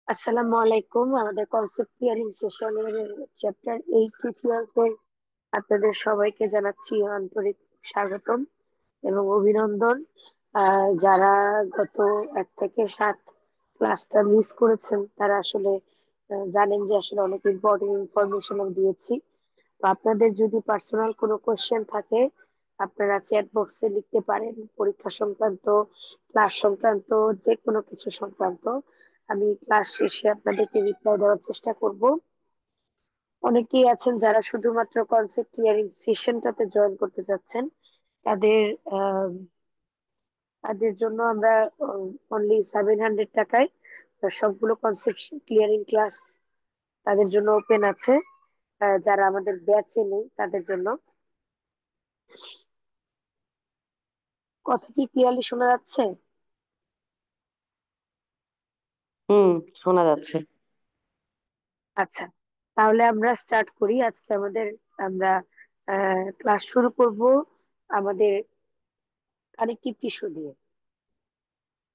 আসসালামু আলাইকুম। আমাদের কনসেপ্ট ক্লিয়ারিং সেশনের চ্যাপ্টার 8 টিউটোরিয়ালকে আপনাদের সবাইকে জানাচ্ছি আন্তরিক স্বাগতম এবং অভিনন্দন। যারা গত 1 থেকে 7 ক্লাসটা মিস করেছেন তারা আসলে জানেন যে আসলে অনেক ইম্পর্টেন্ট ইনফরমেশন আমি দিয়েছি। তো আপনাদের যদি পার্সোনাল কোনো কোশ্চেন থাকে আপনারা চ্যাট বক্সে লিখতে পারেন, পরীক্ষা সংক্রান্ত, ক্লাস সংক্রান্ত, যে কোনো কিছু সংক্রান্ত। আমি ক্লাস শেষে আপনাদেরকে রিপ্লাই দেওয়ার চেষ্টা করব। অনেকেই আছেন যারা শুধুমাত্র কনসেপ্ট ক্লিয়ারিং সেশনটাতে জয়েন করতে যাচ্ছেন, তাদের আহ, তাদের জন্য আমরা অনলি 700 টাকায় সবগুলো কনসেপ্ট ক্লিয়ারিং ক্লাস তাদের জন্য ওপেন আছে। যারা আমাদের ব্যাচে নেই তাদের জন্য। কথা কি ক্লিয়ারলি শোনা যাচ্ছে? হুম, শোনা যাচ্ছে। আচ্ছা, তাহলে আমরা স্টার্ট করি। আজকে আমরা ক্লাস শুরু করব আমাদের কানেকটিভ টিস্যু দিয়ে।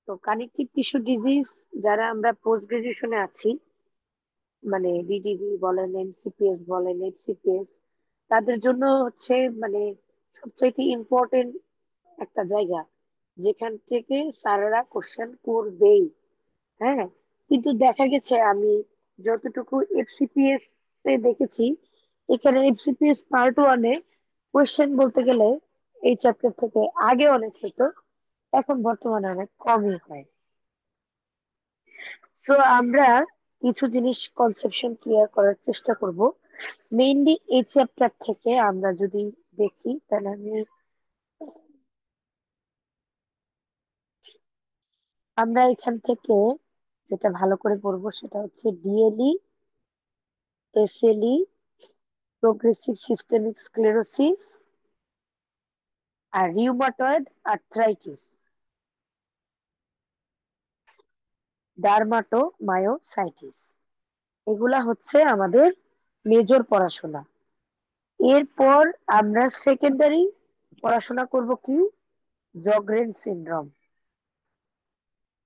তো কানেকটিভ টিস্যু ডিজিজ, যারা আমরা পোস্ট গ্রাজুয়েশনে আছি, মানে বিডিবি বলেন, এমসিপিএস বলেন, এফসিপিএস, তাদের জন্য হচ্ছে মানে সবচাইতে ইম্পর্টেন্ট একটা জায়গা যেখান থেকে স্যারেরা কোশ্চেন করবেই। হ্যাঁ, কিন্তু দেখা গেছে আমি যতটুকু এফসিপিএস এ দেখেছি, এখানে এফসিপিএস পার্ট 1-এ কোশ্চেন বলতে গেলে এই চ্যাপ্টার থেকে আগে অনেক হতো, এখন বর্তমানে অনেক কমই হয়। সো আমরা কিছু জিনিস কনসেপশন ক্লিয়ার করার চেষ্টা করব। মেইনলি এই চ্যাপ্টার থেকে আমরা যদি দেখি তাহলে আমরা এখান থেকে যেটা ভালো করে পড়বো সেটা হচ্ছে DLE, SLE, progressive systemic sclerosis, আর রিউমাটয়েড আর্থ্রাইটিস, ডার্মাটোমায়োসাইটিস। এগুলা হচ্ছে আমাদের মেজর পড়াশোনা। এরপর আমরা সেকেন্ডারি পড়াশোনা করব কি, জগরেন সিনড্রোম।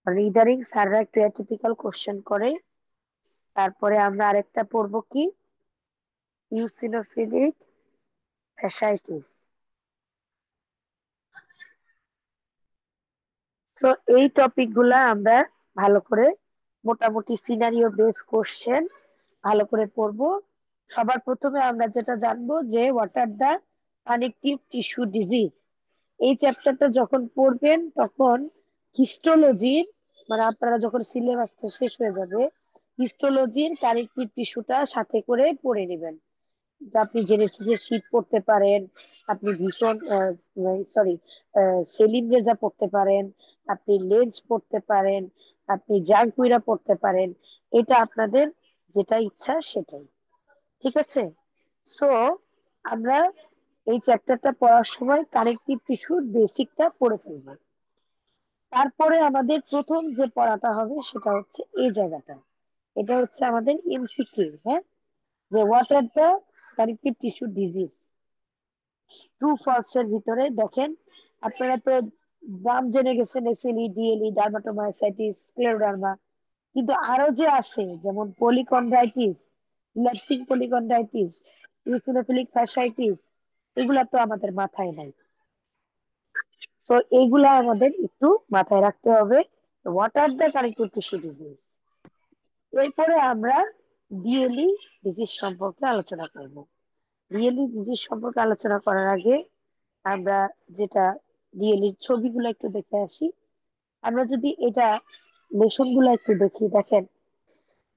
রিডারিং স্যাররা একটু অ্যাটিপিক্যাল কোশ্চেন করে। তারপরে আমরা আরেকটা পড়বো কি, ইউসিনোফিলিক ফ্যাসাইটিস। তো এই টপিক গুলা আমরা ভালো করে, মোটামুটি সিনারিও বেস কোশ্চেন ভালো করে পড়বো। সবার প্রথমে আমরা যেটা জানবো যে what are the connective tissue disease. এই চ্যাপ্টারটা যখন পড়বেন তখন হিস্টোলজির, মানে আপনারা যখন সিলেবাসটা শেষ হয়ে যাবে, হিস্টোলজির কানেকটিভ টিস্যুটা সাথে করে পড়ে নেবেন। তো আপনি জেনেসিসের শীট পড়তে পারেন, আপনি ভীষণ সরি সেলিম রেজা পড়তে পারেন, আপনি লেন্স পড়তে পারেন, আপনি জাঙ্কুইরা পড়তে পারেন। এটা আপনাদের যেটা ইচ্ছা সেটাই। ঠিক আছে? সো আমরা এই চ্যাপ্টারটা পড়ার সময় কানেকটিভ টিস্যুর বেসিকটা পড়ে ফেলবো। তারপরে আমাদের প্রথম যে পড়াটা হবে সেটা হচ্ছে এই জায়গাটা। এটা হচ্ছে আমাদের এমসিকিউ। হ্যাঁ, যে what are the connective tissue disease. True false এর ভিতরে দেখেন, আপনারা তো নাম জেনে গেছেন, এসএলই, ডিএলই, ডার্মাটোমায়োসাইটিস, স্ক্লেরোডার্মা, কিন্তু আরো যে আছে যেমন পলিকন্ড্রাইটিস, ল্যাপসিং পলিকন্ড্রাইটিস, ইওসিনোফিলিক ফ্যাসাইটিস, এগুলা তো আমাদের মাথায় নাই। সো এইগুলা আমাদের একটু মাথায় রাখতে হবে। What are the connective tissue disease. এরপরে আমরা ডিএলই ডিজিজ সম্পর্কে আলোচনা করব। ডিএলই ডিজিজ সম্পর্কে আলোচনা করার আগে আমরা যেটা ডিএলইর ছবিগুলো একটু দেখে আসি। আমরা যদি এটা লেসন গুলো একটু দেখি, দেখেন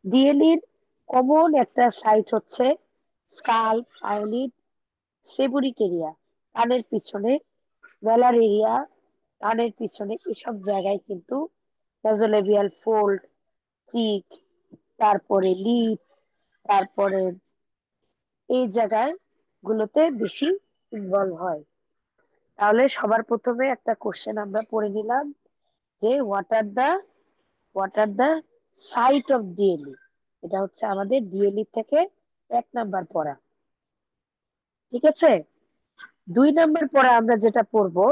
ডিএলইর কমন একটা সাইট হচ্ছে স্কাল্প, আইলিড, সেবুরিক এরিয়া, কানের পিছনে, ভেলার এরিয়া, কানের পিছনে, এসব জায়গায় কিন্তু ন্যাজোলেবিয়াল ফোল্ড, চিক, তারপরে লিপ, তারপরে এই জায়গায় গুলোতে বেশি ইনভলভ হয়। তাহলে সবার প্রথমে একটা কোশ্চেন আমরা পড়ে নিলাম যে what are the site of DLE. এটা হচ্ছে আমাদের ডিএলই থেকে 1 নাম্বার পড়া। ঠিক আছে? 2 নাম্বার পড়া আমরা যেটা পড়বো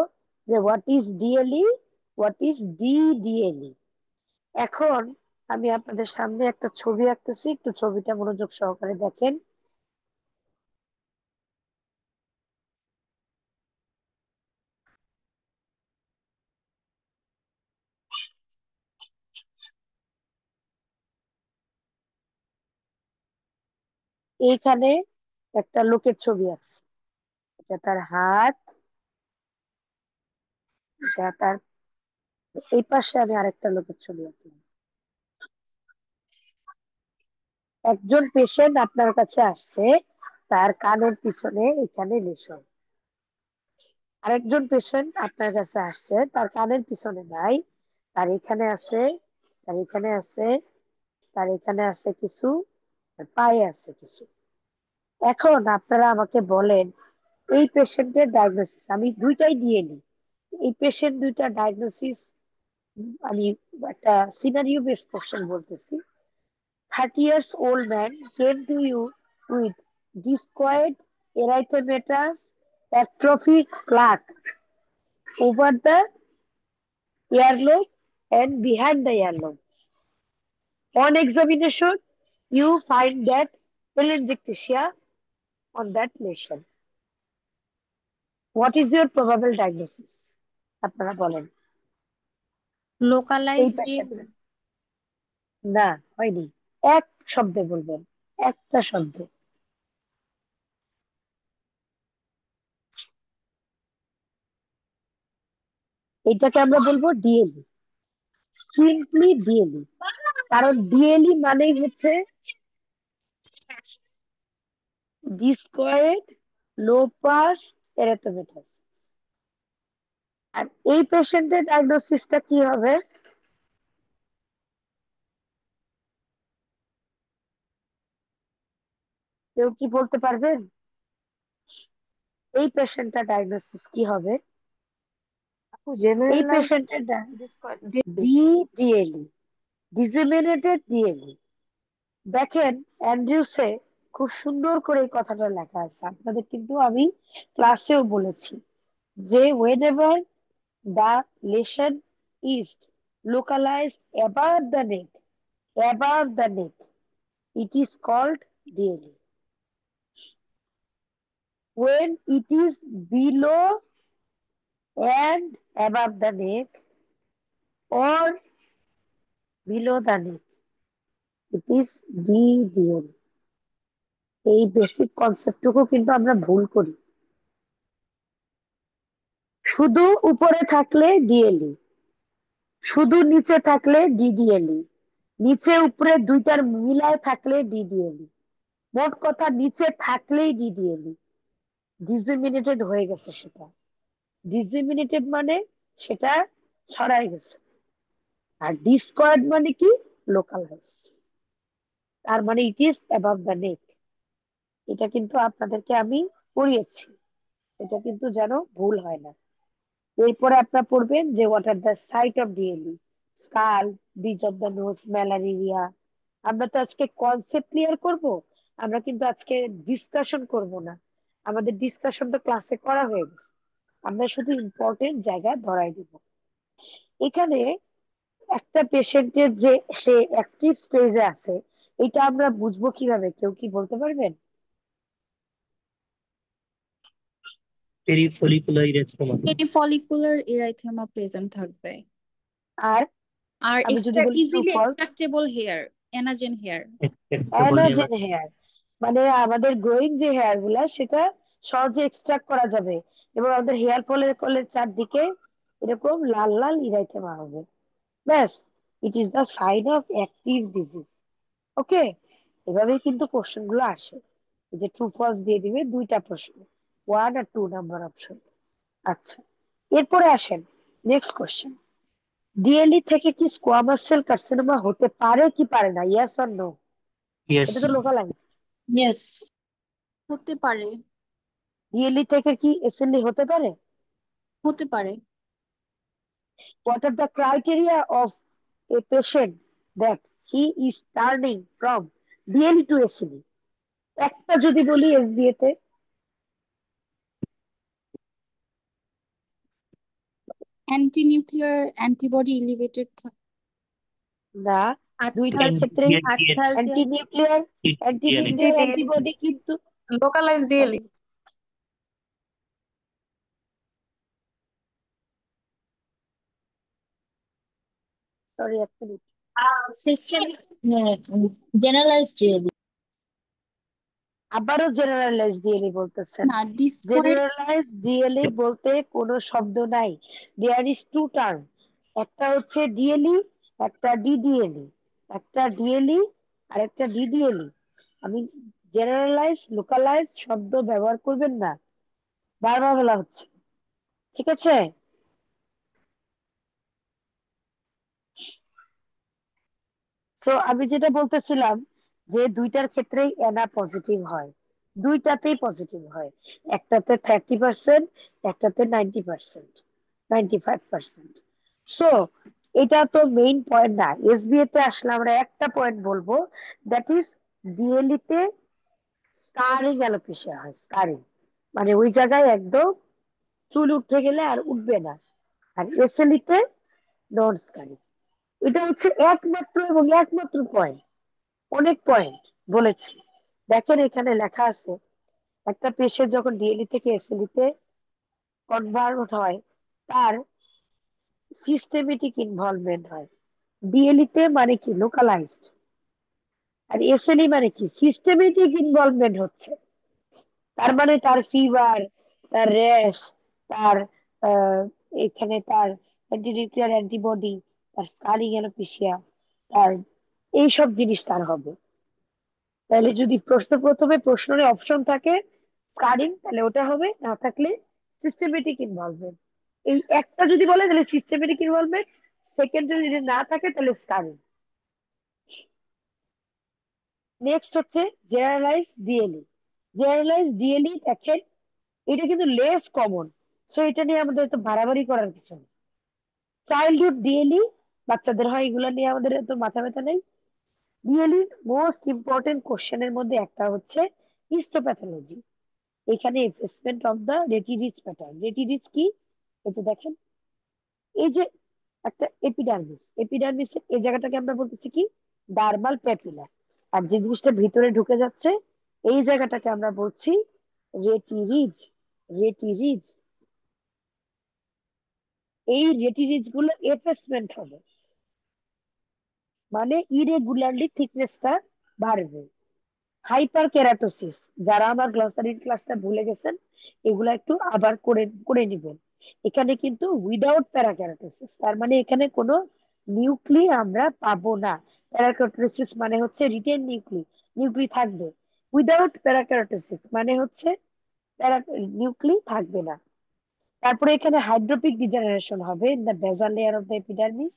যে what is DLE, what is DDLE. এখন আমি আপনাদের সামনে একটা ছবি আঁকতেছি, একটু ছবিটা মনোযোগ সহকারে দেখেন। এইখানে একটা লোকের ছবি আছে, এটা তার হাত, এটা তার, এই পাশে আমি আরেকটা লোকের ছবি আঁকলাম। একজন পেশেন্ট আপনার কাছে আসছে, তার কানের পিছনে এখানে লেশন। আরেকজন পেশেন্ট আপনার কাছে আসছে, তার কানের পিছনে নাই, তার এখানে আছে, তার এখানে আছে, তার এখানে আছে কিছু, আর পায়ে আছে কিছু। এখন আপনারা আমাকে বলেন, এই পেশেন্টের ডায়াগনোসিস আমি দুইটাই দিয়ে নিই। এই পেশেন্ট দুইটা ডায়াগনোসিস আমি একটা সিনারিও বেস কোশ্চেন বলতেছি। 30 years old man came to you with discoid erythematous atrophic plaque over the earlobe and behind the earlobe. On examination, you find that telangiectasia on that lesion. What is your probable diagnosis? আপনারা বলেন। এই localised পেশেন্টের, না হয়নি, এক শব্দে বলবেন, একটা শব্দে। এটাকে আমরা বলবো ডিএলই, সিম্পলি ডিএলই। কারণ ডিএলই মানেই হচ্ছে ডিসকয়েড লো পাস এরিথমেটাস। আর এই পেশেন্টের ডায়াগনোসিসটা কি হবে? কেউ কি বলতে পারবেন? এই পেশেন্টটার ডায়াগনোসিস কি হবে? এই জেনারেলাইজড পেশেন্টের ডিসকয়েড। ডিডিএলই, disseminated DLE. দেখেন অ্যান্ড্রিউসে খুব সুন্দর করে এই কথাটা লেখা আছে, আপনাদের কিন্তু আমি ক্লাসেও বলেছি যে whenever the lesion is localized above the neck, it is called DLE. When it is below and above the neck or below the neck, it is DDL. এই বেসিক কনসেপ্টটুকু কিন্তু আমরা ভুল করি। শুধু উপরে থাকলে ডিএলই, শুধু নিচে থাকলে ডিডিএলই, নিচে উপরে দুইটার মিলায় থাকলে ডিডিএলই। মোট কথা নিচে থাকলেই ডিডিএলই। ডিসেমিনেটেড হয়ে গেছে সেটা, ডিসেমিনেটেড মানে সেটা ছড়াই গেছে। আর ডিসকয়েড মানে কি? লোকালাইজ। তার মানে ইট ইজ অ্যাবাভ দ্য নেক। এটা কিন্তু আপনাদেরকে আমি পড়িয়েছি, এটা কিন্তু যেন ভুল হয় না। এরপরে আপনারা পড়বেন যে what are the site of DLE, scalp, bridge of the nose, malaria. আমরা তো আজকে কনসেপ্ট ক্লিয়ার করব, আমরা কিন্তু আজকে ডিসকাশন করব না। আমাদের ডিসকাশন তো ক্লাসে করা হয়ে গেছে, আমরা শুধু ইম্পর্টেন্ট জায়গা ধরাই দিব। এখানে একটা পেশেন্টের যে সে অ্যাক্টিভ স্টেজে আছে, এটা আমরা বুঝবো কিভাবে? কেউ কি বলতে পারবেন? পেরিফলিকুলার ইরেথ্রোমা। ফলিকুলার ইরাইথেমা প্রেজেন্ট থাকবে। আর আর আমি যদি বলি true easily falls, extractable hair, anagen hair. Anagen hair, মানে আমাদের গ্রোয়িং যে হেয়ার গুলা সেটা সহজে এক্সট্রাক্ট করা যাবে, এবং আমাদের হেয়ার ফলের কলের চারদিকে এরকম লাল লাল ইরাইথেমা হবে। ব্যাস, it is the sign of active disease. Okay, এভাবেই কিন্তু কোশ্চেন গুলো আসে। এই যে ট্রু ফলস দিয়ে দিবে দুইটা প্রশ্ন, 1 আর 2 নাম্বার অপশন। আচ্ছা, এরপরে আসেন নেক্সট কোশ্চেন। ডিএলই থেকে কি স্কোয়ামাস সেল কার্সিনোমা হতে পারে কি পারে না? Yes or no? ইয়েস। এটা তো লোকালাইজ। ইয়েস। হতে পারে। ডিএলই থেকে কি এসএলই হতে পারে? হতে পারে। What are the criteria of a patient that he is turning from DLE to SLE? একটা যদি বলি এসবিএ তে, অ্যান্টি নিউক্লিয়ার অ্যান্টিবডি এলিভেটেড না, দুইটার ক্ষেত্রেই আর্থালজিয়া অ্যান্টি নিউক্লিয়ার অ্যান্টিবডি কিন্তু লোকালাইজড ডিএলই। সরি এক মিনিট সিস্টেম জেনারেলাইজড ডিএলই। আবারও জেনারেলাইজ ডিএলই বলতেছেন। না ডিসকয়েড জেনারেলাইজ ডিএলই বলতে কোনো শব্দ নাই, দেয়ার ইজ টু টার্ম, একটা হচ্ছে ডিএলই, একটা ডিডিএলই, একটা ডিএলই আর একটা ডিডিএলই। আমি জেনারেলাইজ লোকালাইজ শব্দ ব্যবহার করবেন না, বারবার বলা হচ্ছে, ঠিক আছে? সো আমি যেটা বলতেছিলাম যে দুইটার ক্ষেত্রেই এনা পজিটিভ হয়, দুইটাতেই পজিটিভ হয়, একটাতে 30%, একটাতে 90%, 95%। সো এটা তো মেইন পয়েন্ট না। এসবিএ তে আসলে আমরা একটা পয়েন্ট বলবো, দ্যাট ইজ ডিএলই তে স্কারিং অ্যালোপেশিয়া হয়, স্কারিং মানে ওই জায়গায় একদম চুল উঠে গেলে আর উঠবে না। আর এসএলই তে নন স্কারিং। এটা হচ্ছে একমাত্র এবং একমাত্র পয়েন্ট, অনেক পয়েন্ট বলেছি। দেখেন এখানে লেখা আছে, একটা পেশেন্ট যখন ডিএলই থেকে এসএলই তে কনভার্ট হয়, তার সিস্টেমেটিক ইনভলভমেন্ট হয়। ডিএলই তে মানে কি লোকালাইজড, আর এসএলই মানে কি সিস্টেমেটিক ইনভলভমেন্ট হচ্ছে। তার মানে তার ফিভার, তার র্যাশ, তার আহ, এখানে তার অ্যান্টিনিউক্লিয়ার অ্যান্টিবডি, তার স্কারিং অ্যালোপেশিয়া, তার এইসব জিনিস তার হবে। তাহলে যদি প্রথমে প্রশ্নের অপশন থাকে স্কারিং, তাহলে ওটা হবে, না থাকলে সিস্টেমেটিক ইনভলভমেন্ট। এই একটা যদি বলে তাহলে সিস্টেমেটিক ইনভলভমেন্ট, সেকেন্ড যদি না থাকে তাহলে স্কারিং। নেক্সট হচ্ছে জেনারেলাইজ ডিএলই। জেনারেলাইজ ডিএলই দেখেন এটা কিন্তু লেস কমন, সো এটা নিয়ে আমাদের তো বাড়াবাড়ি করার কিছু নেই। চাইল্ডহুড ডিএলই বাচ্চাদের হয়, এগুলো নিয়ে আমাদের এত মাথা ব্যথা নেই। ডিএলই মোস্ট ইম্পর্টেন্ট কোশ্চেনের মধ্যে একটা হচ্ছে হিস্টোপ্যাথোলজি। এখানে অ্যাসেসমেন্ট অফ দা রেটিরিচ প্যাটার্ন। রেটিরিচ কি? এই যে দেখেন, এই যে একটা এপিডার্মিস, এপিডার্মিসের এই জায়গাটাকে আমরা বলতেছি কি ডার্মাল প্যাপিলা, আর যে জিনিসটা ভিতরে ঢুকে যাচ্ছে এই জায়গাটাকে আমরা বলছি রেটিরিজ। রেটিরিজ, এই রেটিরিজ গুলো এফেসমেন্ট হবে, মানে ইরেগুলারলি থিকনেসটা বাড়বে। হাইপার কেরাটোসিস, যারা আমার গ্লসারি ক্লাসটা ভুলে গেছেন এগুলা একটু আবার করে করে নিবেন। এখানে কিন্তু উইদাউট প্যারাকেরাটোসিস, তার মানে এখানে কোনো নিউক্লি আমরা পাবো না। প্যারাকেরাটোসিস মানে হচ্ছে রিটেন নিউক্লি, নিউক্লি থাকবে। উইদাউট প্যারাকেরাটোসিস মানে হচ্ছে নিউক্লি থাকবে না। তারপরে এখানে হাইড্রোপিক ডিজেনারেশন হবে in the basal layer of the epidermis,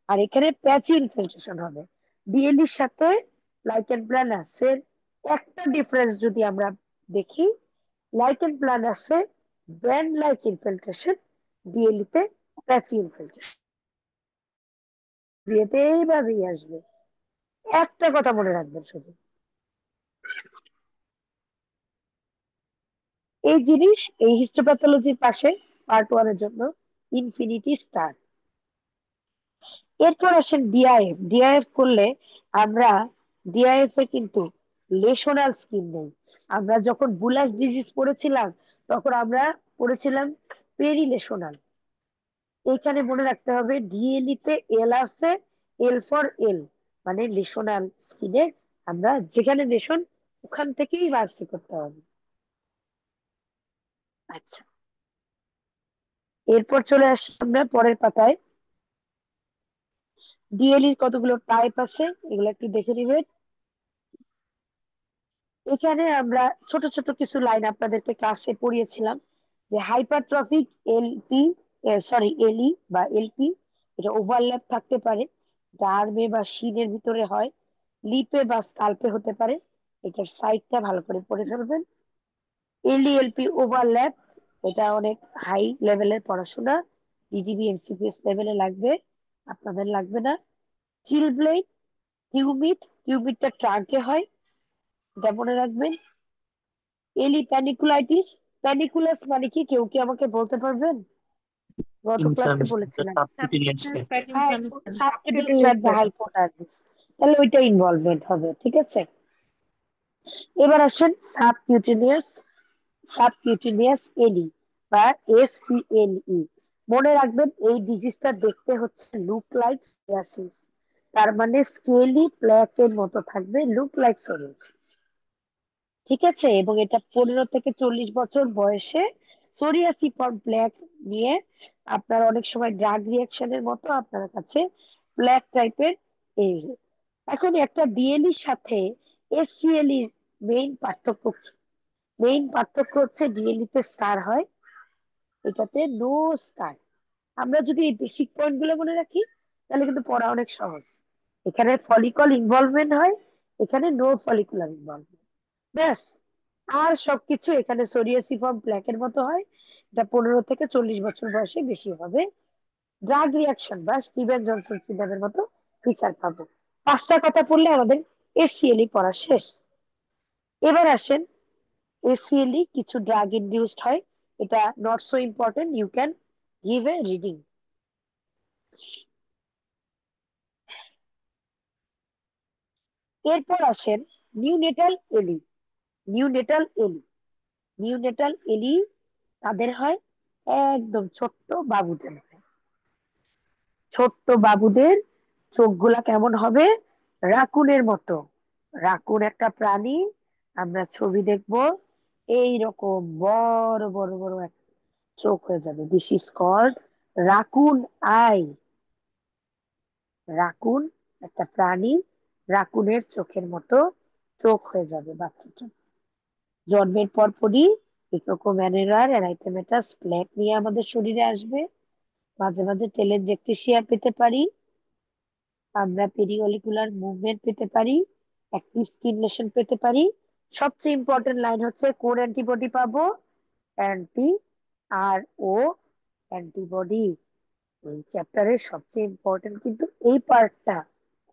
আর এখানে প্যাচি ইনফিলট্রেশন হবে। ডিএলইর সাথে লাইকেন প্ল্যানাসের একটা ডিফারেন্স যদি আমরা দেখি, lichen প্ল্যানাসে band like infiltration, DLE তে প্যাচি ইনফিলট্রেশন। বিয়েতে এইভাবেই আসবে, একটা কথা মনে রাখবেন শুধু, এই জিনিস এই হিস্টোপ্যাথোলজির পাশে পার্ট 1 এর জন্য ইনফিনিটি স্টার। এরপর আসেন ডিআইএফ। ডিআইএফ করলে আমরা, ডিআইএফ এ কিন্তু লেশনাল স্কিন নেই। আমরা যখন বুলাস ডিজিজ পড়েছিলাম তখন আমরা পড়েছিলাম পেরিলেশনাল। এখানে মনে রাখতে হবে ডিএলই তে এল আছে, এল ফর এল, মানে লেশনাল স্কিনে আমরা যেখানে লেশন ওখান থেকেই বার্সি করতে হবে। আচ্ছা, এরপর চলে আসি আমরা পরের পাতায়। ডিএলইর কতগুলো টাইপ আছে এগুলো একটু দেখে নিবেন। এখানে আমরা ছোট ছোট কিছু লাইন আপনাদেরকে ক্লাসে পড়িয়েছিলাম যে হাইপারট্রফিক এলপি, এলই বা এলপি, এটা ওভারল্যাপ থাকতে পারে, এটা আর্মে বা শিনের ভিতরে হয়, লিপে বা স্কাল্পে হতে পারে। এটার সাইডটা ভালো করে পড়ে ফেলবেন। এলইএলপি ওভারল্যাপ, এটা অনেক হাই লেভেলের পড়াশোনা, ডিডিবি এমসিপিএস লেভেলে লাগবে, আপনাদের লাগবে না। চিল ব্লেড, টিউবিট, টিউবিটটা ট্রাঙ্কে হয়, এটা মনে রাখবেন। এলি প্যানিকুলাইটিস, প্যানিকুলাস মানে কি কেউ কি আমাকে বলতে পারবেন? গত ক্লাসে ইনফ্লামেশন, বলেছিলাম। Subcutaneous subcutaneous fat. ফ্যাট হ্যাঁ, ইনফ্লামেশন সাবকিউটেনিয়াস বা হাইপোথাইরয়েডিস। তাহলে ওইটা ইনভলভমেন্ট হবে, ঠিক আছে। এবার আসেন সাবকিউটেনিয়াস এলি বা এসসিএলই। মনে রাখবেন এই ডিজিজটা দেখতে হচ্ছে লুক লাইক সোরিয়াসিস, তার মানে স্কেলি প্লেকের মতো থাকবে, লুক লাইক সোরিয়াসিস, ঠিক আছে। এবং এটা 15 থেকে 40 বছর বয়সে সোরিয়াসিফর্ম প্লেক নিয়ে আপনার অনেক সময় ড্রাগ রিয়াকশনের মতো আপনার কাছে প্লেক টাইপের এই। এখন একটা ডিএলইর সাথে এসসিএলই মেইন পার্থক্য কি? মেইন পার্থক্য হচ্ছে ডিএলই তে স্কার হয়, এটাতে নো স্কার। আমরা যদি এই বেসিক পয়েন্ট গুলো মনে রাখি তাহলে কিন্তু পড়া অনেক সহজ। এখানে ফলিকল ইনভলভমেন্ট হয়, এখানে নো ফলিকুলার ইনভলভমেন্ট, ব্যাস। আর সবকিছু এখানে সোরিয়াসিফর্ম প্ল্যাকের মতো হয়। এটা 15 থেকে 40 বছর বয়সে বেশি হবে। ড্রাগ রিয়াকশন বা স্টিভেন জনসন সিন্ড্রোমের মতো ফিচার পাবো। 5টা কথা পড়লে আমাদের এসসিএলই পড়া শেষ। এবার আসেন, এসসিএলই কিছু ড্রাগ ইনডিউসড হয়, এটা not so important, you can give a reading. এরপর আসেন নিউনেটাল এলি। নিউনেটাল এলি নিউনেটাল এলি তাদের হয় একদম ছোট্ট বাবুদের হয়। ছোট্ট বাবুদের চোখগুলা কেমন হবে? রাকুনের মতো। রাকুন একটা প্রাণী, আমরা ছবি দেখবো এইরকম বড় বড় বড় একটা চোখ হয়ে যাবে। This is called raccoon eye. Raccoon একটা প্রাণী, রাকুনের চোখের মতো চোখ হয়ে যাবে বাচ্চাটা। জন্মের পরপরই এরকম অ্যানেরার এরাইথেমেটাস প্লেক নিয়ে আমাদের শরীরে আসবে। মাঝে মাঝে টেলেনজেকটেসিয়া পেতে পারি, আমরা পেরিওলিকুলার মুভমেন্ট পেতে পারি, অ্যাক্টিভ স্কিন লেশন পেতে পারি। সবচেয়ে ইম্পর্টেন্ট লাইন হচ্ছে কোন অ্যান্টিবডি পাবো? অ্যান্টি আর ও অ্যান্টিবডি। এই চ্যাপ্টারের সবচেয়ে ইম্পর্টেন্ট কিন্তু এই পার্টটা,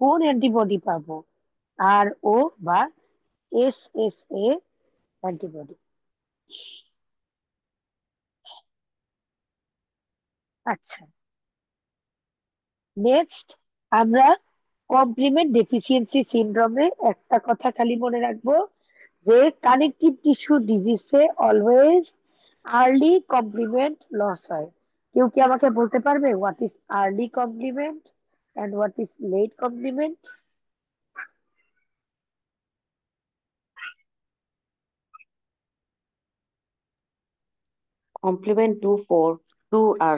কোন অ্যান্টিবডি পাবো? আর ও বা এস এস এ অ্যান্টিবডি। আচ্ছা, নেক্সট আমরা কমপ্লিমেন্ট ডেফিসিয়েন্সি সিনড্রোমে একটা কথা খালি মনে রাখবো যে কানেকটিভ টিস্যু ডিজিজে অলওয়েজ আর্লি কমপ্লিমেন্ট লস হয়। কেউ কি আমাকে বলতে পারবে what is early complement and what is late complement? Complement 2 আর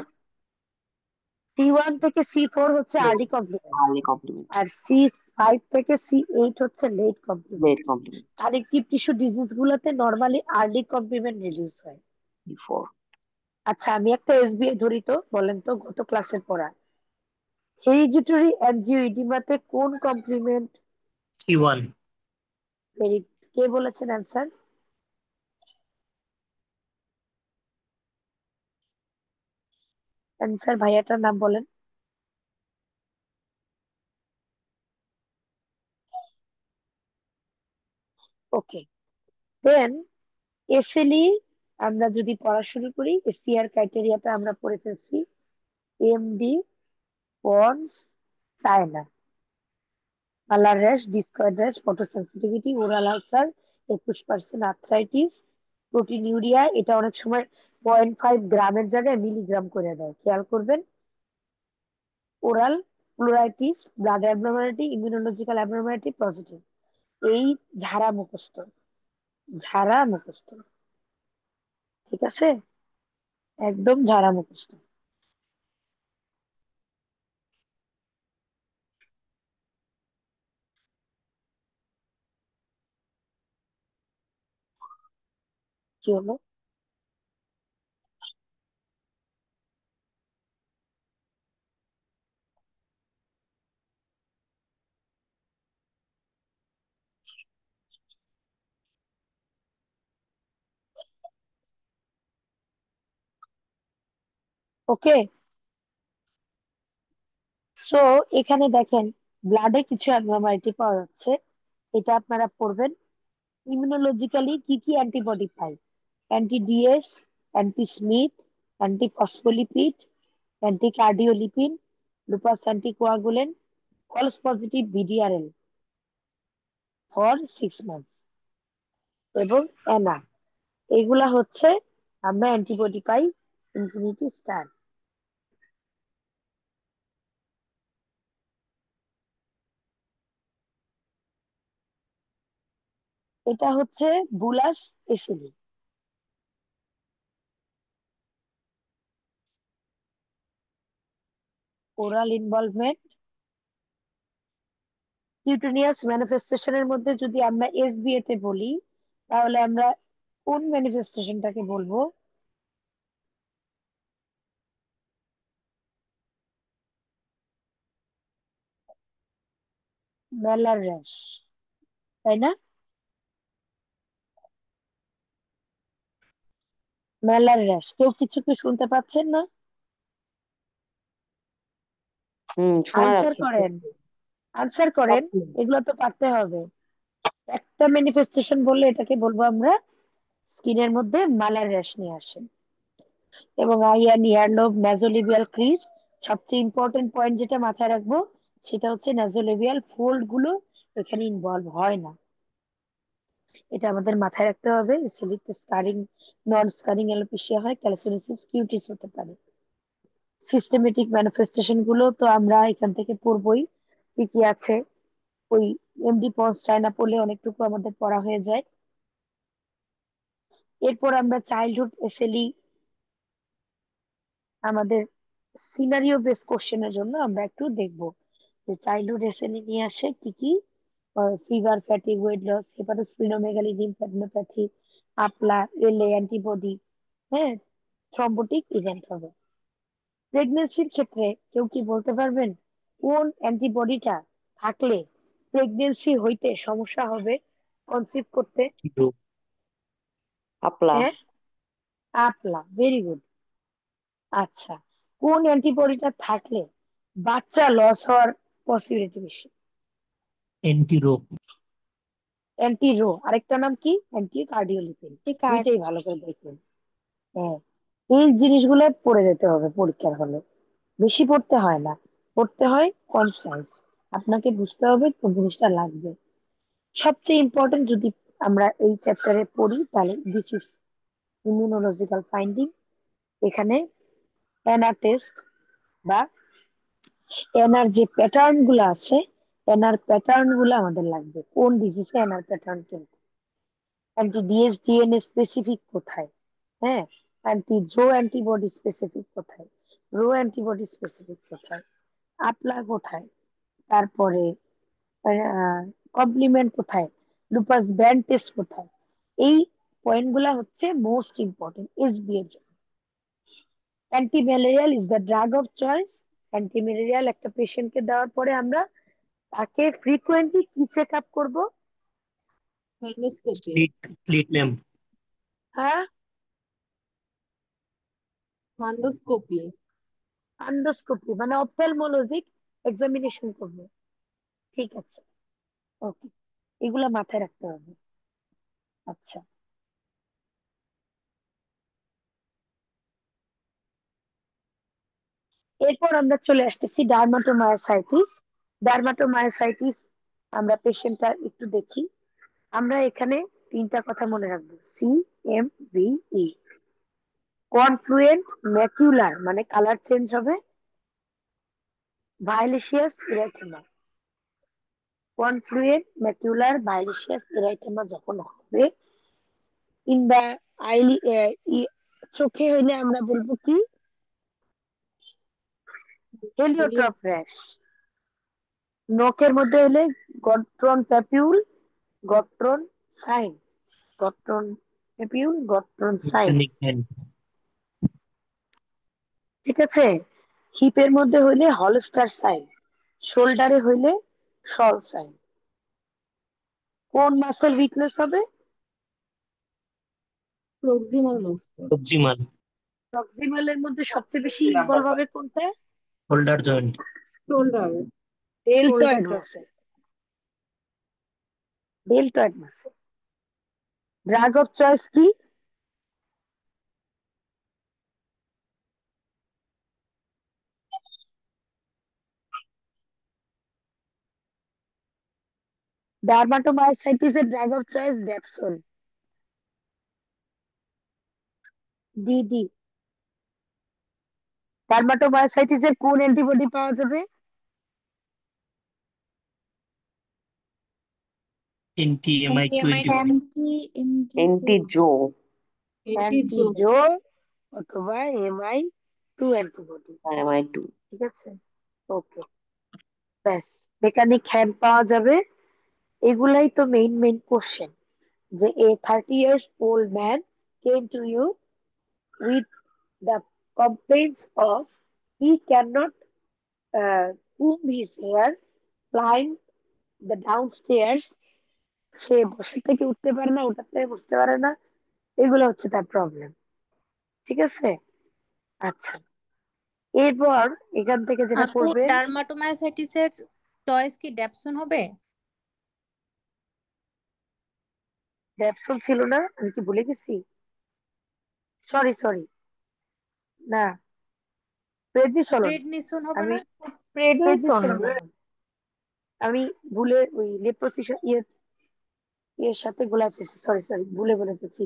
C1 থেকে C4 হচ্ছে আর্লি কমপ্লিমেন্ট, আর্লি কমপ্লিমেন্ট, আর C5 থেকে C8 হচ্ছে late complement. Late complement, connective tissue disease গুলোতে নর্মালি আর্লি কমপ্লিমেন্ট রিডিউস হয়। B4। আচ্ছা, আমি একটা এসবিআই ধরি তো, বলেন তো গত ক্লাসের পড়া হেরিডিটারি অ্যানজিওইডিমাতে কোন কমপ্লিমেন্ট? C1। কে বলেছেন অ্যান্সার? অ্যান্সার ভাইয়াটার নাম বলেন। ওকে, দেন এসএলই আমরা যদি পড়া শুরু করি, এসিআর ক্রাইটেরিয়াটা আমরা পড়ে ফেলছি। এমডি, পন্স, চায়না, মালার rash, discoid rash, ফটোসেন্সিটিভিটি, oral ulcer, 21% arthritis, proteinuria. এটা অনেক সময় 0.5 গ্রামের জায়গায় মিলিগ্রাম করে দেয়, খেয়াল করবেন। Oral pleuritis, blood abnormality, immunological abnormality, positive. এই ঝাড়া মুখস্থ, ঝাড়া মুখস্থ, ঠিক আছে, একদম ঝাড়া মুখস্থ। কি হলো? ওকে, সো এখানে দেখেন ব্লাডে কিছু অ্যাবনর্মালিটি পাওয়া যাচ্ছে, এটা আপনারা পড়বেন। ইমিউনোলজিক্যালি কি কি অ্যান্টিবডি পাই? Anti DS, anti Smith, anti phospholipid, anti cardiolipin, lupus anticoagulant, false positive BDRL for 6 months এবং এনা এগুলা হচ্ছে আমরা অ্যান্টিবডি পাই ইনফিনিটি স্টার। এটা হচ্ছে বুলাস এসিলি। ওরাল ইনভলভমেন্ট কিউটেনিয়াস ম্যানিফেস্টেশনের মধ্যে যদি আমরা এসবিএ তে বলি তাহলে আমরা কোন ম্যানিফেস্টেশনটাকে বলবো? মেলার র্যাশ, তাই না? মেলার র্যাশ। কেউ কিছু কি শুনতে পাচ্ছেন না? শোনা আনসার যাচ্ছে। করেন, আনসার করেন। এগুলো তো পারতে হবে। একটা ম্যানিফেস্টেশন বললে এটাকে বলবো আমরা স্কিনের মধ্যে মালার র্যাশ নিয়ে আসে। এবং আই অ্যান্ড ইয়ারলোব ন্যাজোলেবিয়াল ক্রিজ, সবচেয়ে ইম্পর্টেন্ট পয়েন্ট যেটা মাথায় রাখবো সেটা হচ্ছে ন্যাজোলেবিয়াল ফোল্ড গুলো এখানে ইনভলভ হয় না। এটা আমাদের মাথায় রাখতে হবে। সিলিতে স্কারিং, নন স্কারিং অ্যালোপেশিয়া হয়, ক্যালসিনোসিস কিউটিস হতে পারে। সিস্টেমেটিক ম্যানিফেস্টেশন গুলো তো আমরা এখান থেকে পড়বই, কি কি আছে। ওই এমডি পজ চায়না পড়লে অনেকটুকু আমাদের পড়া হয়ে যায়। এরপর আমরা চাইল্ডহুড এসএলই, আমাদের সিনারিও বেস কোশ্চেনের জন্য আমরা একটু দেখবো যে চাইল্ডহুড এসএলই নিয়ে আসে কি কি। Fever, fatigue, weight loss, hepatosplenomegaly, lymphadenopathy, APLA, LA antibody, হ্যাঁ, থ্রম্বোটিক ইভেন্ট হবে। প্রেগনেন্সির ক্ষেত্রে কেউ কি বলতে পারবেন কোন অ্যান্টিবডিটা থাকলে প্রেগনেন্সি হইতে সমস্যা হবে, কনসিভ করতে? Anti-Ro, আপলা। হ্যাঁ, আপলা, ভেরি গুড। আচ্ছা, কোন অ্যান্টিবডিটা থাকলে বাচ্চা লস হওয়ার পসিবিলিটি বেশি? Anti-Ro, অ্যান্টি রো, আরেকটা নাম কি? Anti cardiolipin. যে কার্ড দুইটাই ভালো করে দেখবেন। হ্যাঁ, এই জিনিসগুলো পড়ে যেতে হবে পরীক্ষার হলে। বেশি পড়তে হয় না, পড়তে হয় কনসাইজ। আপনাকে বুঝতে হবে কোন জিনিসটা লাগবে। সবচেয়ে ইম্পর্টেন্ট যদি আমরা এই চ্যাপ্টারে পড়ি তাহলে দিস ইজ ইমিউনোলজিক্যাল ফাইন্ডিং। এখানে এনআর টেস্ট বা এনআর যে প্যাটার্ন গুলো আছে, এনআর প্যাটার্ন গুলো আমাদের লাগবে। কোন ডিজিজে এনআর প্যাটার্ন কিন্তু অ্যান্টি ডিএসডিএনএ স্পেসিফিক কোথায়, হ্যাঁ, অ্যান্টি জো অ্যান্টিবডি স্পেসিফিক কোথায়, রো অ্যান্টিবডি স্পেসিফিক কোথায়, আপলা কোথায়, তারপরে কমপ্লিমেন্ট কোথায়, লুপাস ব্যান্ড টেস্ট কোথায়। এই পয়েন্ট গুলা হচ্ছে মোস্ট ইম্পর্টেন্ট এসবি এর জন্য। Anti malarial is the drug of choice. Anti malarial একটা পেশেন্টকে দেওয়ার পরে আমরা তাকে ফ্রিকোয়েন্টলি কি চেক আপ করবো? Fundoscopy. Slit lamp, হ্যাঁ, Fundoscopy. আন্ডোস্কোপি মানে অপথ্যালমোলজিক এক্সামিনেশন করবো। ঠিক আছে, ওকে, এগুলা মাথায় রাখতে হবে। আচ্ছা, এরপর আমরা চলে আসতেছি ডার্মাটোমায়োসাইটিস। ডার্মাটোমায়োসাইটিস আমরা পেশেন্টটা একটু দেখি। আমরা এখানে তিনটা কথা মনে রাখবো, C M B E. Confluent macular মানে কালার চেঞ্জ হবে, ভাইলেসিয়াস ইরাইথেমা। কনফ্লুয়েন্ট ম্যাকুলার ভাইলেসিয়াস ইরাইথেমা যখন হবে ইন দা আইলি, চোখে হইলে আমরা বলবো কি? Heliotrope rash. নখের মধ্যে হলে Gottron papule, Gottron sign, Gottron papule, Gottron sign. Volcanic hand, ঠিক আছে। হিপের মধ্যে হইলে হলস্টার সাইন, শোল্ডারে হইলে শল সাইন। কোন মাসেল উইকনেস হবে? Proximal muscle. Proximal, প্রক্সিমালের মধ্যে সবচেয়ে বেশি ইনভলভ হবে কোনটা? shoulder joint, Shoulder. Deltoid muscle, deltoid muscle. Drug of choice কি? Dermatomyositis এর drug of choice Dapsone. DD. Dermatomyositis এর কোন অ্যান্টিবডি পাওয়া যাবে? NT-MI2 MT antibody. এন্টিজো অ্যান্টিজো অথবা MI2 অ্যান্টিবডি। MI2 ঠিক আছে, ওকে, ব্যাস। মেকানিক হ্যান্ড পাওয়া যাবে। এগুলাই তো মেইন কোশ্চেন, যে a 30 years old man came to you with the complaints of he cannot comb his hair, climb the downstairs, সে বসে থেকে উঠতে পারে না, ওটার থেকে বসতে পারে না, এগুলো হচ্ছে তার প্রবলেম। ঠিক আছে, আচ্ছা, এরপর এখান থেকে যেটা আপু করবেন, ডার্মাটোমায়োসাইটিসের চয়েস কি ড্যাপসন হবে? ড্যাপসন ছিল না, আমি কি ভুলে গেছি? সরি, না, প্রেডনিসোলন। প্রেডনিসন হবে আমি না? প্রেডনিসন। প্রেডনিসোলন না, আমি ভুলে ওই লেপ্রোসি এর সাথে গোলায় ফেলছি, সরি, ভুলে বলে ফেলছি,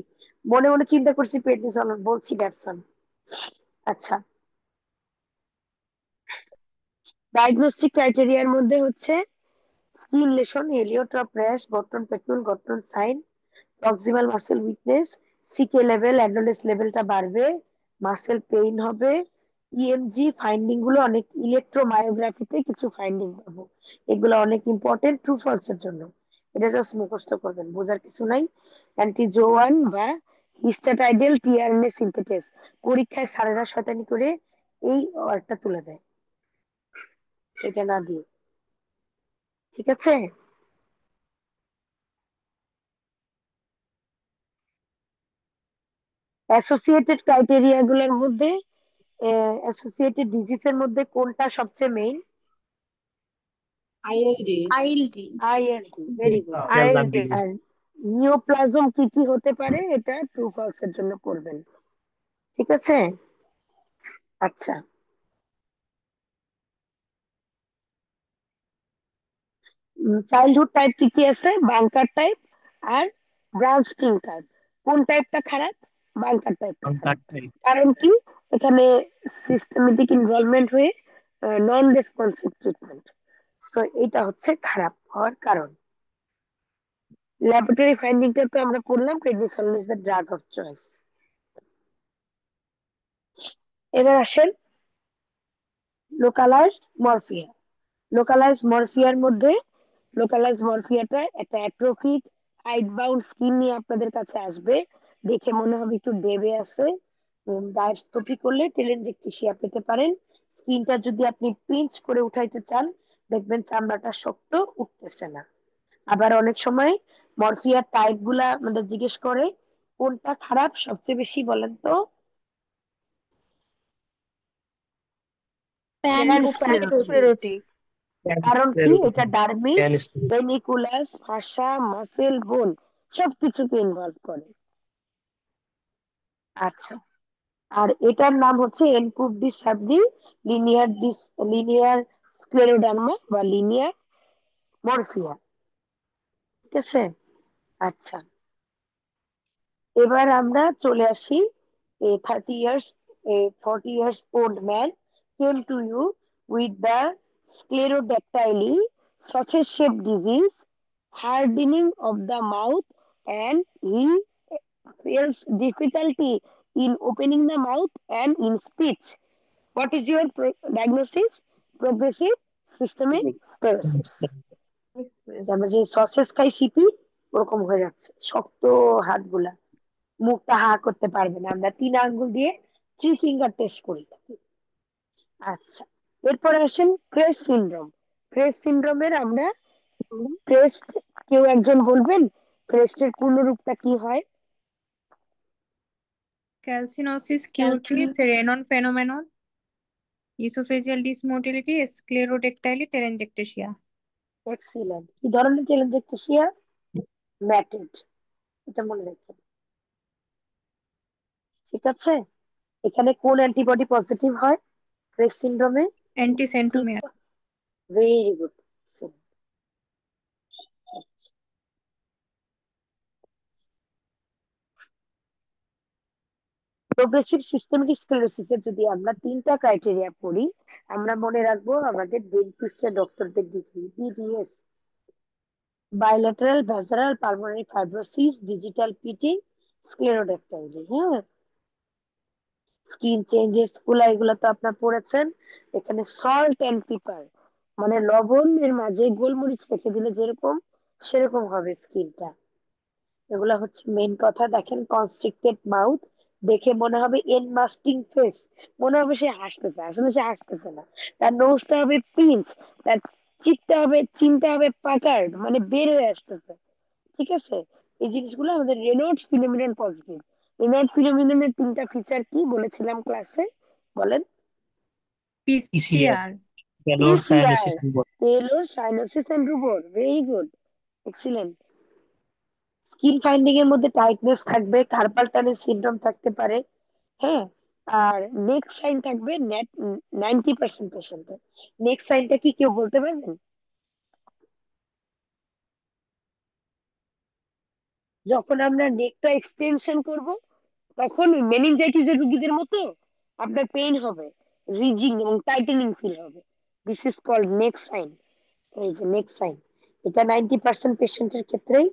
মনে চিন্তা করছি প্রেডনিসোলন, বলছি ড্যাপসন। আচ্ছা, ডায়াগনস্টিক ক্রাইটেরিয়ার মধ্যে হচ্ছে skin lesion, heliotrope rash, Gottron papule, Gottron sign, proximal muscle weakness, CK level, aldolase লেভেলটা বাড়বে, মাসেল পেইন হবে, ইএমজি ফাইন্ডিং গুলো অনেক, ইলেকট্রোমায়োগ্রাফিতে কিছু ফাইন্ডিং পাবো, এগুলো অনেক ইম্পর্টেন্ট ট্রু ফলস এর জন্য। এটা জাস্ট মুখস্থ করবেন, বোঝার কিছু নাই। অ্যান্টিজোয়ান বা হিস্টাটাইডেল টিআরএনএ সিনথেটেস, পরীক্ষায় স্যারেরা শয়তানি করে এই ওয়ার্ডটা তুলে দেয়, এটা না দিয়ে। ঠিক আছে, অ্যাসোসিয়েটেড ক্রাইটেরিয়া গুলোর মধ্যে অ্যাসোসিয়েটেড ডিজিজের মধ্যে কোনটা সবচেয়ে main? ILD. ILD. ILD, very good. Cell lung ILD. disease. আর নিওপ্লাজম কি হতে পারে, এটা ট্রু ফলস এর জন্য করবেন। ঠিক আছে, আচ্ছা, চাইল্ডহুড টাইপ কি আছে? বাংকার টাইপ আর ব্রাউন স্কিন টাইপ। কোন টাইপটা খারাপ? বাংকার টাইপটা খারাপ। Contact type. কারণ কি? এখানে সিস্টেমেটিক ইনভলভমেন্ট হয়ে নন রেসপন্সিভ ট্রিটমেন্ট, সো এটা হচ্ছে খারাপ হওয়ার কারণ। ল্যাবরেটরি ফাইন্ডিংটা তো আমরা করলাম, prednisolone is the drug of choice. এবার আসেন লোকালাইজড মরফিয়া। লোকালাইজড মরফিয়ার মধ্যে লোকালাইজড মরফিয়াটা একটা অ্যাট্রোফিক হাইড বাউন্ড স্কিন নিয়ে আপনাদের কাছে আসবে, দেখে মনে হবে একটু ডেবে আছে, বায়োস্কোপি করলে টেলেনজেকটিসিয়া পেতে পারেন। স্কিনটা যদি আপনি পিঞ্চ করে উঠাইতে চান, দেখবেন চামড়াটা শক্ত, উঠতেছে না। আবার অনেক সময় মরফিয়ার টাইপ গুলা আমাদের জিজ্ঞেস করে, কোনটা খারাপ সবচেয়ে বেশি বলেন তো? প্যানস্ক্লেরোটিক। স্ক্লেরোটিক। কারণ কি? এটা ডার্মিস, Penicillin. ভেনিকুলাস, ফাসা, মাসেল, বোন সবকিছুকে ইনভলভ করে। আচ্ছা, আর এটার নাম হচ্ছে এনকুব সাবডি লিনিয়ার স্ক্লেরোডার্মা বা লিনিয়ার মরফিয়া। ঠিক আছে, আচ্ছা, এবার আমরা চলে আসি, a 30 years, a 40 years old man came to you with the sclerodactyly sausage shaped disease, hardening of the mouth, and he feels difficulty in opening the mouth and in speech. What is your diagnosis? Progressive systemic sclerosis. আমরা যে sausage খাই CP, ওরকম হয়ে যাচ্ছে, শক্ত হাতগুলা, মুখটা হা করতে পারবে না, আমরা 3 আঙ্গুল দিয়ে 3 ফিঙ্গার টেস্ট করি থাকি। আচ্ছা, এরপরে আসেন ক্রেস্ট সিনড্রোম। ক্রেস্ট সিনড্রোমের আমরা ক্রেস্ট, কেউ একজন বলবেন ক্রেস্টের পূর্ণরূপটা কি হয়? ক্যালসিনোসিস কিউটিস রেনন ফেনোমেনন ইসোফেজিয়াল ডিসমোটিলিটি স্ক্লেরোডেক্টাইলি টেলেনজেক্টেশিয়া। এক্সিলেন্ট। কি ধরনের টেলেনজেক্টেশিয়া? ম্যাটেড, এটা মনে রাখবেন। ঠিক আছে, এখানে কোন অ্যান্টিবডি পজিটিভ হয় ক্রেস্ট সিনড্রোমে? Anticentromere. Very good. Progressive systematic স্ক্লেরোসিসের যদি আমরা 3টা ক্রাইটেরিয়া পড়ি, আমরা মনে রাখবো আমাদের ডেন্টিস্টের ডক্টরদের degree BDS, bilateral basal pulmonary fibrosis, digital pitting, sclerodactyly. হ্যাঁ, স্কিন চেঞ্জেস গুলা এগুলা তো আপনার পড়েছেন। এখানে সল্ট এন্ড পেপার মানে লবণের মাঝে গোলমরিচ রেখে দিলে যেরকম সেরকম হবে স্কিনটা। এগুলা হচ্ছে মেইন কথা। দেখেন কনস্ট্রিক্টেড মাউথ, দেখে মনে হবে এনমাস্টিং ফেস, মনে হবে সে হাসতেছে, আসলে সে হাসতেছে না। তার নোজটা হবে পিঞ্চ, তার চিনটা হবে পাকার্ড মানে বের হয়ে আসতেছে। ঠিক আছে, এই জিনিসগুলো আমাদের রেনল্ডস ফিনোমিনন পজিটিভ। রেনল্ডস ফিনোমিননের 3টা ফিচার কি বলেছিলাম ক্লাসে, বলেন? PCR, PCR. Taylor PCR, Sciences Report. Taylor cyanosis and rubor, very good, excellent. Skin finding এর মধ্যে টাইটনেস থাকবে, কার্পাল টানেল সিনড্রোম থাকতে পারে। হ্যাঁ, আর নেক্সট সাইন থাকবে 90% পেশেন্টের। নেক্সট সাইনটা কি কেউ বলতে পারবেন? যখন আমরা নেকটা এক্সটেনশন করব তখন মেনিনজাইটিসের রোগীদের মতো আপনার পেইন হবে, রিজিং এবং টাইটেনিং ফিল হবে। This is called next sign. এই যে নেক্সট সাইন, এটা 90% পেশেন্টের ক্ষেত্রেই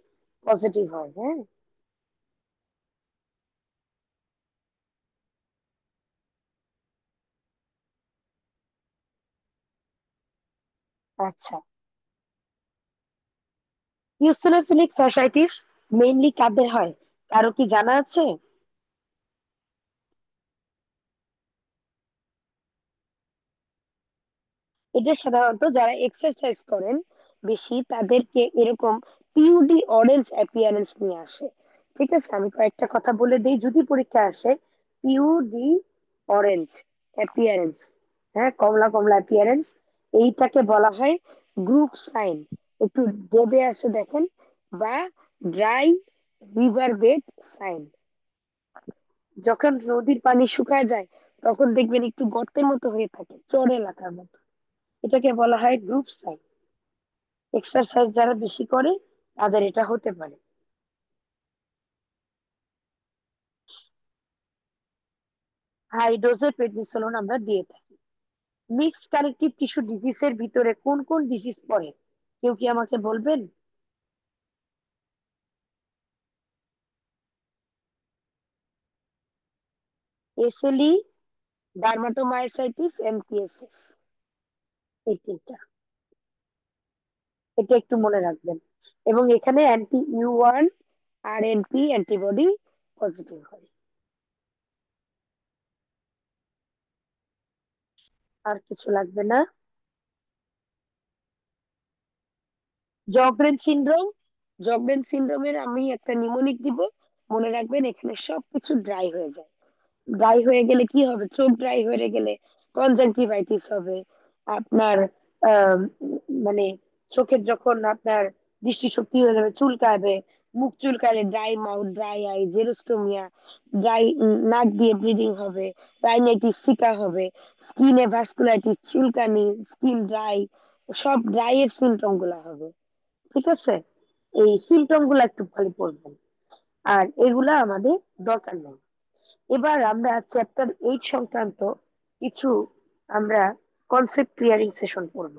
পজিটিভ হয়। হ্যাঁ, আচ্ছা। ইওসিনোফিলিক ফ্যাসাইটিস মেইনলি কাদের হয়, কারো কি জানা আছে? এটা সাধারণত যারা এক্সারসাইজ করেন বেশি তাদেরকে এরকম পিউডি অরেঞ্জ অ্যাপিয়ারেন্স নিয়ে আসে। ঠিক আছে, আমি কয়েকটা কথা বলে দিই যদি পরীক্ষা আসে। পিউডি অরেঞ্জ অ্যাপিয়ারেন্স, হ্যাঁ, কমলা কমলা অ্যাপিয়ারেন্স, এইটাকে বলা হয় গ্রুপ সাইন। একটু দেবে আছে দেখেন, বা ড্রাই রিভার বেড সাইন। যখন নদীর পানি শুকায় যায় তখন দেখবেন একটু গর্তের মতো হয়ে থাকে, চর এলাকার মতো, এটাকে বলা হয় গ্রুপ সাইন। এক্সারসাইজ যারা বেশি করে তাদের এটা হতে পারে। হাই ডোজের প্রেডনিসোলোন আমরা দিয়ে থাকি। মিক্সড কানেকটিভ টিস্যু ডিজিজের ভিতরে কোন কোন ডিজিজ পড়ে, কেউ কি আমাকে বলবেন? এসএলই, ডার্মাটোমায়োসাইটিস, এমপিএসএস, এই 3টা, এটা একটু মনে রাখবেন। এবং এখানে অ্যান্টি ইউ1 আর এনপি অ্যান্টিবডি পজিটিভ হয়। আর কিছু লাগবে না। জগরেন সিনড্রোম, জগরেন সিনড্রোমের আমি একটা নিমোনিক দিব, মনে রাখবেন এখানে সবকিছু ড্রাই হয়ে যায়। ড্রাই হয়ে গেলে কি হবে, চোখ ড্রাই হয়ে গেলে কনজাংটিভাইটিস হবে আপনার। আহ মানে চোখের যখন আপনার দৃষ্টিশক্তি হয়ে যাবে, চুলকাবে, মুখ চুলকালে, dry mouth, dry eye, xerostomia, dry নাক দিয়ে ব্লিডিং হবে, রাইনাইটিস, সিকা হবে, স্কিনে ভাস্কুলাইটিস, চুলকানি, স্কিন ড্রাই, সব ড্রাই এর সিমটম গুলা হবে। ঠিক আছে, এই সিমটম গুলা একটু খালি পড়বেন, আর এগুলা আমাদের দরকার নেই। এবার আমরা চ্যাপ্টার 8 সংক্রান্ত কিছু আমরা কনসেপ্ট ক্লিয়ারিং সেশন করব।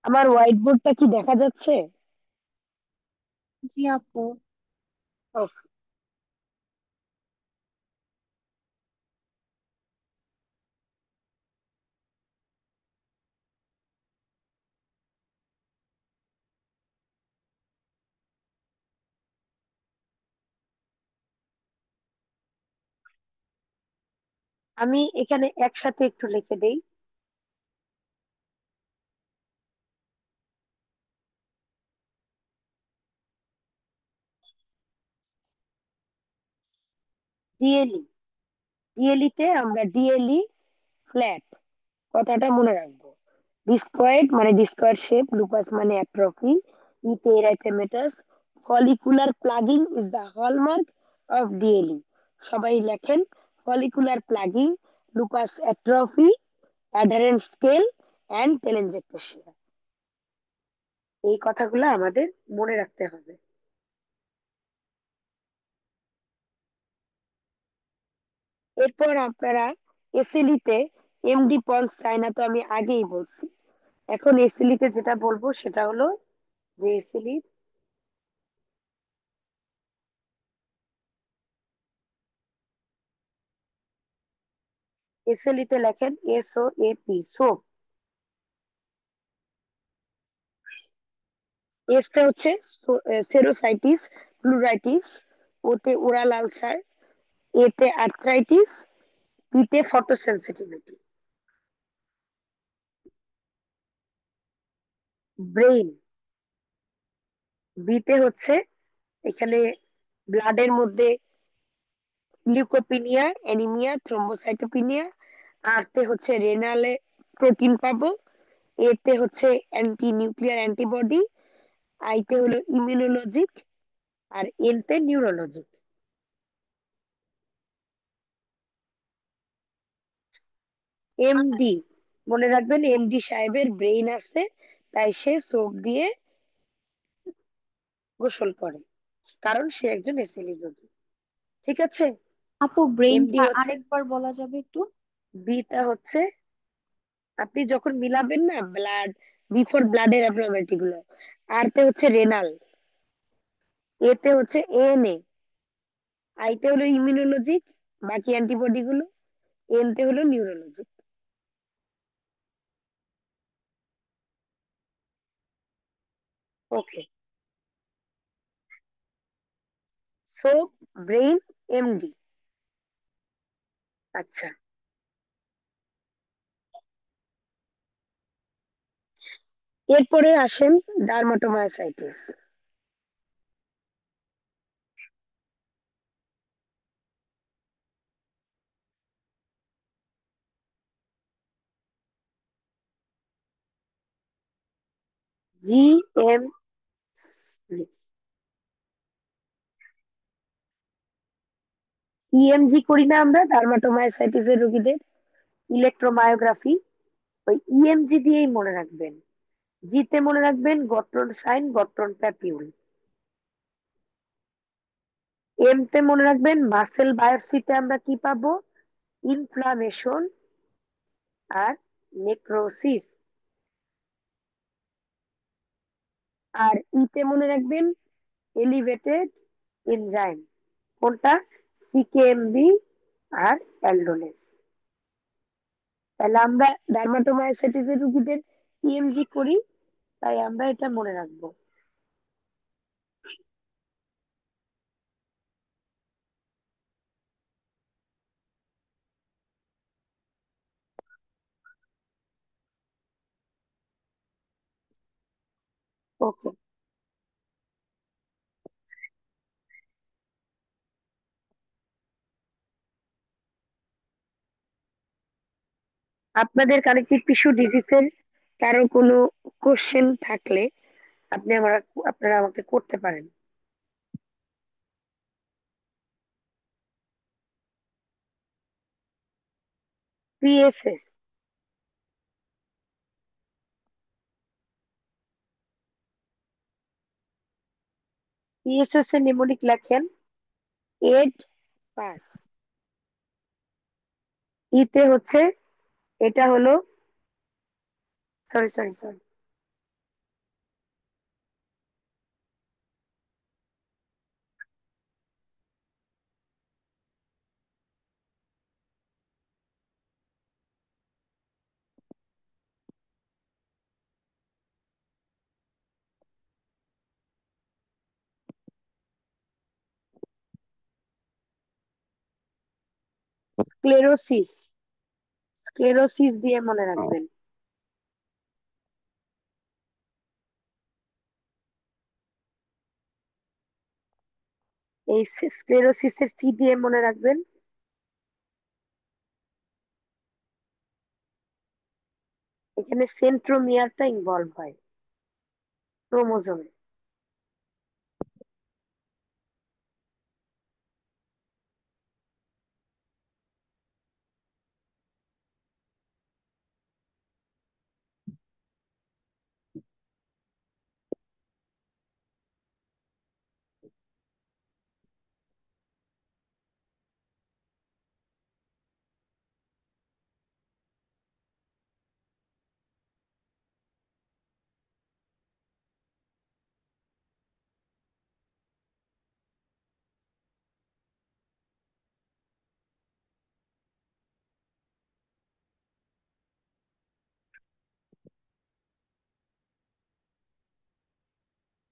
আমার হোয়াইট বোর্ডটা কি দেখা যাচ্ছে? জি আপু। Okay. আমি এখানে একসাথে একটু লিখে দেই। ডিএলই, ডিএলই তে আমরা ডিএলই ফ্ল্যাট কথাটা মনে রাখবো। ডিস্কয়েড মানে ডিস্কয়েড শেপ, লুপাস মানে অ্যাট্রফি, ইতে erythematous, follicular plugging is the hallmark of DLE. সবাই লেখেন follicular plugging, lupus atrophy, adherent scale and telangiectasia. এই কথাগুলো আমাদের মনে রাখতে হবে। এরপর আপনারা এসএলই তে এমডি পলস চায়না তো আমি আগেই বলছি। এখন এসএলই তে যেটা বলবো সেটা হলো যে এসএলই তে লেখেন SOAP, সোপ। এসটা হচ্ছে সেরোসাইটিস প্লুরাইটিস, ওতে ওরাল আলসার, এতে আর্থ্রাইটিস, বিতে ফটোসেনসিটিভিটি। ব্রেইন, বিতে হচ্ছে এখানে ব্লাডের মধ্যে লিউকোপিনিয়া, অ্যানিমিয়া, থ্রম্বোসাইটোপিনিয়া। আরতে হচ্ছে রেনালে প্রোটিন পাবো। এতে হচ্ছে অ্যান্টি নিউক্লিয়ার অ্যান্টিবডি। আইতে হলো ইমিউনোলজিক, আর এনতে নিউরোলজিক। এমডি, মনে রাখবেন এমডি সাহেবের ব্রেইন আছে, তাই সে চোখ দিয়ে গোসল করে, কারণ সে একজন এসএলই রোগী। ঠিক আছে। আপু এমডি ব্রেইনটা হচ্ছে, আরেকবার বলা যাবে একটু? বিটা হচ্ছে আপনি যখন মিলাবেন না ব্লাড, বিফোর ব্লাডের অ্যাবনর্মালিটি গুলো। আরতে হচ্ছে রেনাল, এতে হচ্ছে এএনএ, আইতে হলো ইমিউনোলজিক, বাকি অ্যান্টিবডি গুলো, এনতে হলো নিউরোলজিক। ওকে, সো ব্রেইন, এমডি। আচ্ছা, এরপরে আসেন ডার্মাটোমায়োসাইটিস। জি এম ইএমজি করি না আমরা ডার্মাটোমায়োসাইটিস এর রোগীদের, ইলেকট্রোমায়োগ্রাফি। ওই ইএমজি দিয়েই মনে রাখবেন। জিতে মনে রাখবেন গট্রন সাইন, গট্রন প্যাপিউল। এম তে মনে রাখবেন মাসেল বায়োপসিতে আমরা কি পাবো, ইনফ্লামেশন আর নেক্রোসিস। আর ইতে মনে রাখবেন এলিভেটেড এনজাইম, কোনটা, সিকেএমবি আর অ্যালডোলেস। তাহলে আমরা ডার্মাটোমায়োসাইটিস এর রোগীদের ইএমজি করি, তাই আমরা এটা মনে রাখবো। ওকে, আপনাদের কানেক্টিভ টিস্যু ডিজিজের কারো কোনো কোশ্চেন থাকলে আপনারা আমাকে করতে পারেন। পিএসএস, পিএসএস এর নিমোনিক লেখেন এড পাস। ইতে হচ্ছে, এটা হলো, sorry sorry sorry, sclerosis, sclerosis দিয়ে মনে রাখবেন। এই স্ক্লেরোসিসের সি দিয়ে মনে রাখবেন। এখানে সেন্ট্রোমিয়ারটা ইনভলভ হয় ক্রোমোজোমে।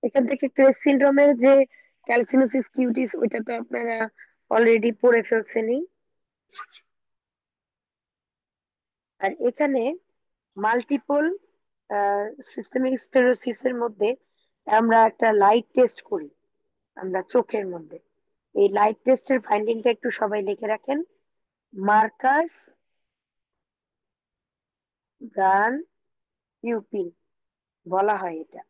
এখান থেকে ক্রেস সিনড্রোমের যে ক্যালসিনোসিস কিউটিস ওইটা তো আপনারা অলরেডি পড়ে ফেলছেনই। আর এখানে মাল্টিপল সিস্টেমিক স্ক্লেরোসিসের মধ্যে আমরা একটা লাইট টেস্ট করি আমরা চোখের মধ্যে। এই লাইট টেস্টের ফাইন্ডিংটা একটু সবাই লিখে রাখেন। মার্কাস গান পিউপিল বলা হয় এটা।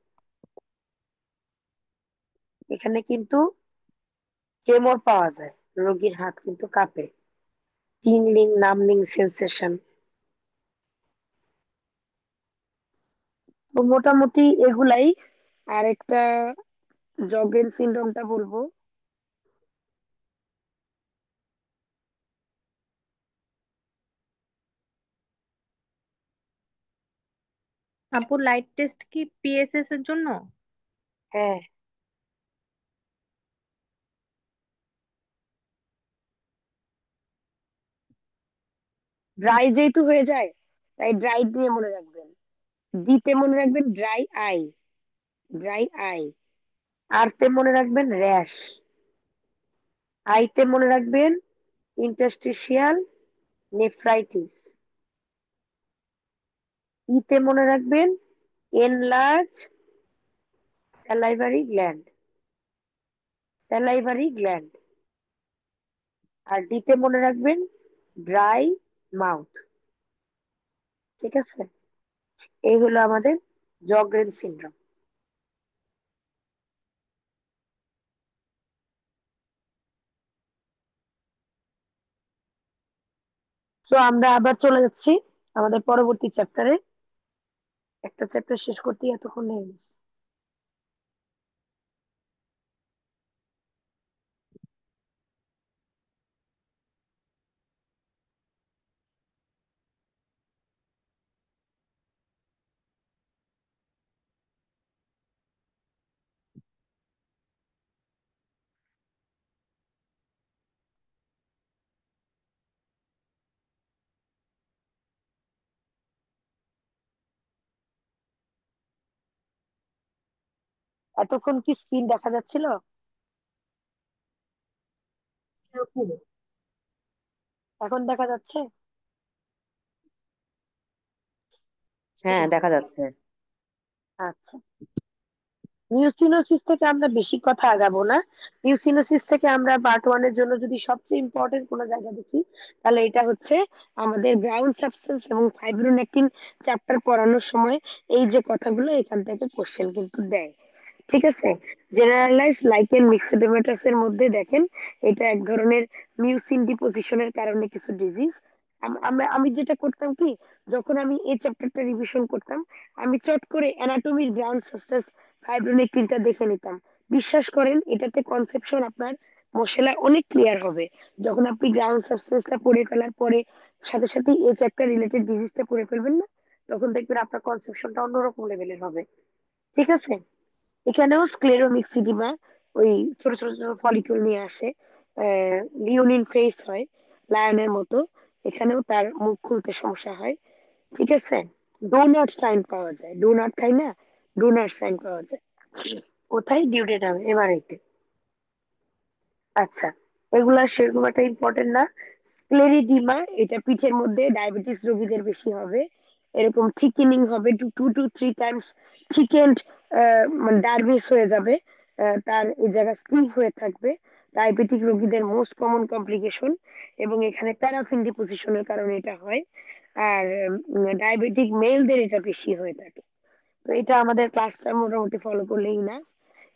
এখানে কিন্তু ট্রেমর পাওয়া যায়, রোগীর হাত কিন্তু কাঁপে, টিংলিং নামলিং সেন্সেশন। তো মোটামুটি এগুলাই। আর একটা জগেন সিনড্রোমটা বলবো। আপু লাইট টেস্ট কি পিএসএস এর জন্য? হ্যাঁ, ড্রাই যেহেতু হয়ে যায় তাই ড্রাই দিয়ে মনে রাখবেন। দিতে মনে রাখবেন ড্রাই আই, ড্রাই আই। আরতে মনে রাখবেন র্যাশ। আইতে মনে রাখবেন ইন্টারস্টিশিয়াল নেফ্রাইটিস। ইতে মনে রাখবেন enlarge salivary gland, salivary gland. আর ডিতে মনে রাখবেন ড্রাই মাউথ। ঠিক আছে, এই হলো আমাদের জগরেন সিনড্রোম। তো আমরা আবার চলে যাচ্ছি আমাদের পরবর্তী চ্যাপ্টারে। একটা চ্যাপ্টার শেষ করতে এতক্ষণ লেগে গেছে। এতক্ষণ কি স্ক্রিন দেখা যাচ্ছিল? এরকম। এখন দেখা যাচ্ছে? হ্যাঁ, দেখা যাচ্ছে। আচ্ছা, মিউসিনোসিস থেকে আমরা বেশি কথা আগাবো না। মিউসিনোসিস থেকে আমরা পার্ট ওয়ান এর জন্য যদি সবচেয়ে ইম্পর্টেন্ট কোনো জায়গা দেখি, তাহলে এটা হচ্ছে আমাদের গ্রাউন্ড সাবস্টেন্স এবং ফাইব্রোনেক্টিন চ্যাপ্টার পড়ানোর সময় এই যে কথাগুলো এখান থেকে কোশ্চেন কিন্তু দেয়। ঠিক আছে, জেনারেলাইজ লাইকেন মিক্সোডেমাটাস এর মধ্যে দেখেন এটা এক ধরনের মিউসিন ডিপোজিশনের কারণে কিছু ডিজিজ। আমি যেটা করতাম কি, যখন আমি এই চ্যাপ্টারটা রিভিশন করতাম, আমি চট করে অ্যানাটমির গ্রাউন্ড সাবস্টেন্স ফাইব্রোনেক্টিনটা দেখে নিতাম। বিশ্বাস করেন এটাতে কনসেপশন আপনার মশলা অনেক ক্লিয়ার হবে। যখন আপনি গ্রাউন্ড সাবস্টেন্সটা পড়ে ফেলার পরে সাথে সাথে এই চ্যাপ্টার রিলেটেড ডিজিজটা পড়ে ফেলবেন না, তখন দেখবেন আপনার কনসেপশনটা অন্যরকম লেভেলের হবে। ঠিক আছে, এখানেও স্ক্লেরোমিক্সিডিমা ওই ছোট ছোট ছোট ফলিকুল নিয়ে আসে, লিওনিন ফেস হয় লায়নের মতো। এখানেও তার মুখ খুলতে সমস্যা হয়। ঠিক আছে, ডোনাট সাইন পাওয়া যায়, ডোনাট খাই না, ডোনাট সাইন পাওয়া যায় কোথায়? ডিউডেনাম, এমআরআইতে। আচ্ছা, এগুলা সেরকম একটা ইম্পর্টেন্ট না। স্ক্লেরিডিমা এটা পিঠের মধ্যে ডায়াবেটিস রোগীদের বেশি হবে। এরকম থিকেনিং হবে, two to three times thickened, মানে ডার্বিস হয়ে যাবে। তার এই জায়গা স্টিফ হয়ে থাকবে। ডায়াবেটিক রোগীদের মোস্ট কমন কমপ্লিকেশন, এবং এখানে প্যারাফিন ডিপোজিশনের কারণে এটা হয়। আর ডায়াবেটিক মেলদের এটা বেশি হয়ে থাকে। তো এটা আমাদের ক্লাসটা মোটামুটি ফলো করলেই না,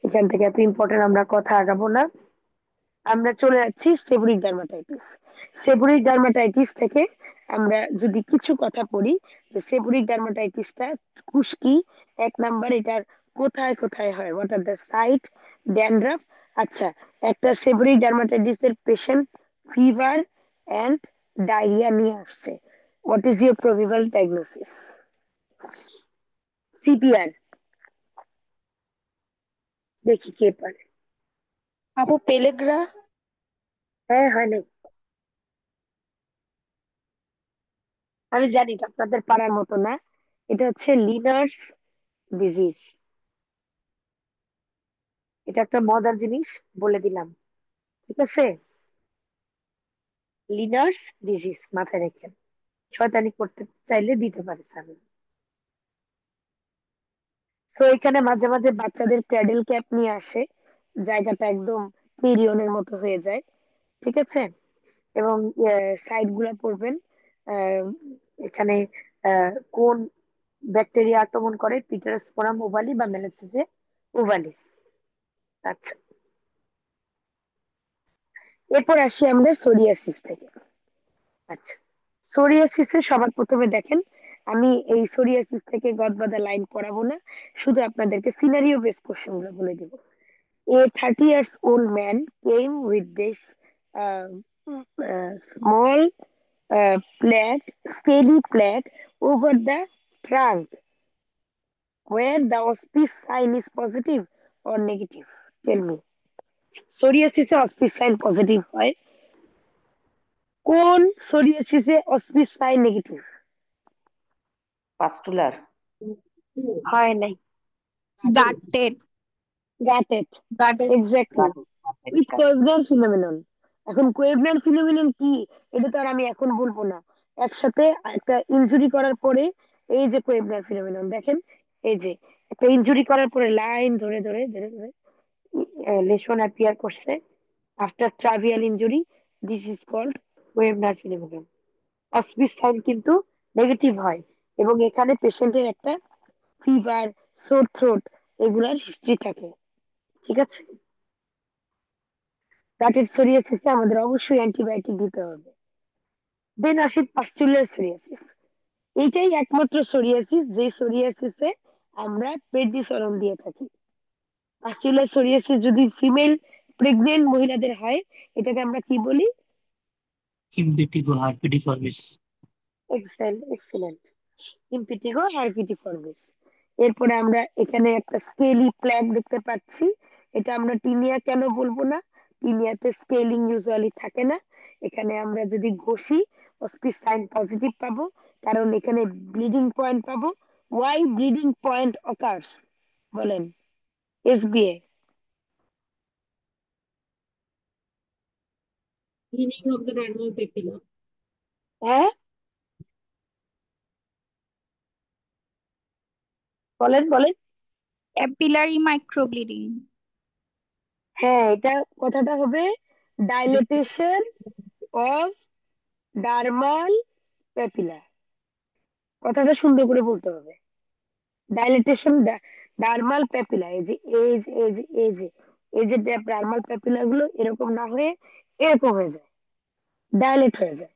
এখান থেকে এত ইম্পর্টেন্ট আমরা কথা আগাবো না। আমরা চলে যাচ্ছি সেবরিক ডার্মাটাইটিস। সেবরিক ডার্মাটাইটিস থেকে আমরা যদি কিছু কথা পড়ি, যে সেবরিক ডার্মাটাইটিসটা খুশকি এক নাম্বার, এটার কোথায় কোথায় হয়, what are the site, dandruff. আচ্ছা, একটা সেবরিক ডার্মাটাইটিসের পেশেন্ট ফিভার এন্ড ডায়রিয়া নিয়ে আসছে, what is your probable diagnosis? CPR দেখি কে পারে। আপু পেলেগ্রা। হ্যাঁ, হয় নাই। আমি জানি এটা আপনাদের পারার মতো না, এটা হচ্ছে লিনার্স ডিজিজ। এটা একটা মজার জিনিস বলে দিলাম, ঠিক আছে? লিনার্স ডিজিজ মাথায় রেখেন, শয়তানি করতে চাইলে দিতে পারে স্যার। তো এখানে মাঝে মাঝে বাচ্চাদের ক্র্যাডেল ক্যাপ নিয়ে আসে, জায়গাটা একদম পিরিয়নের মতো হয়ে যায়, ঠিক আছে? এবং সাইড গুলা পড়বেন। আহ, এখানে কোন ব্যাকটেরিয়া আক্রমণ করে, পিটারস্পোরাম ওভালি বা মেলাসিসে ওভালিস। আচ্ছা, এরপর আসি আমরা সোরিয়াসিস থেকে। আচ্ছা, সোরিয়াসিসে সবার প্রথমে দেখেন, আমি এই সোরিয়াসিস থেকে গদবাঁধা লাইন পড়াবো না, শুধু আপনাদেরকে সিনারিও বেস কোশ্চেন গুলো বলে দিব। A 30 years old man came with this uh, small plaque, scaly plaque over the trunk where the auspice sign is positive or negative. Tell me. সোরিয়াসিসে অসপিস সাইন পজিটিভ হয়, কোন সোরিয়াসিসে Auspitz sign negative pustular. হয় নাই? গাটেড। গ্যাটেড, গাটেড। Exactly, with আচ্ছা, কোয়েভনার ফিনোমেনন। এখন কোয়েভনার ফিনোমেনন কি, এটা তো আর আমি এখন বলবো না। একসাথে একটা ইনজুরি করার পরে এই যে কোয়েভনার ফিনোমেনন দেখেন, এই যে একটা ইনজুরি করার পরে লাইন ধরে ধরে ধরে ধরে লেশন অ্যাপিয়ার করছে after trivial injury, this is called Koebner phenomenon. Auspitz sign কিন্তু নেগেটিভ হয়, এবং এখানে পেশেন্টের একটা ফিভার, সোর থ্রোট এগুলার হিস্ট্রি থাকে, ঠিক আছে? গাটের সোরিয়াসিসে আমাদের অবশ্যই অ্যান্টিবায়োটিক দিতে হবে। দেন আসি পাস্চুলার সোরিয়াসিস। এইটাই একমাত্র সোরিয়াসিস যে সোরিয়াসিসে আমরা প্রেডনিসোলন দিয়ে থাকি। পাস্চুলার সোরিয়াসিস যদি ফিমেল প্রেগনেন্ট মহিলাদের হয়, এটাকে আমরা কি বলি? ইম্পেটিগো হারপিডিফরমিস। এক্সেলেন্ট, ইম্পিটিগো হারপিটিফরমিস। এরপরে আমরা এখানে একটা স্কেলি প্ল্যাক দেখতে পাচ্ছি, এটা আমরা টিনিয়া কেন বলবো না, টিনিয়াতে স্কেলিং ইউজুয়ালি থাকে না। এখানে আমরা যদি ঘষি অসপিস সাইন পজিটিভ পাবো, কারণ এখানে ব্লিডিং পয়েন্ট পাবো। ওয়াই ব্লিডিং পয়েন্ট অকার্স, বলেন SBA? Healing of the dermal papilla. হ্যাঁ, বলেন বলেন। ক্যাপিলারি মাইক্রোব্লিডিং। হ্যাঁ, এটা কথাটা হবে ডাইলেটেশন অফ ডার্মাল প্যাপিলা। কথাটা সুন্দর করে বলতে হবে, ডাইলেটেশন ডার্মাল প্যাপিলা। এই যে এই যে এই যে এই যে এই যে ডার্মাল প্যাপিলা গুলো এরকম না হয়ে এরকম হয়ে যায়, ডাইলেট হয়ে যায়,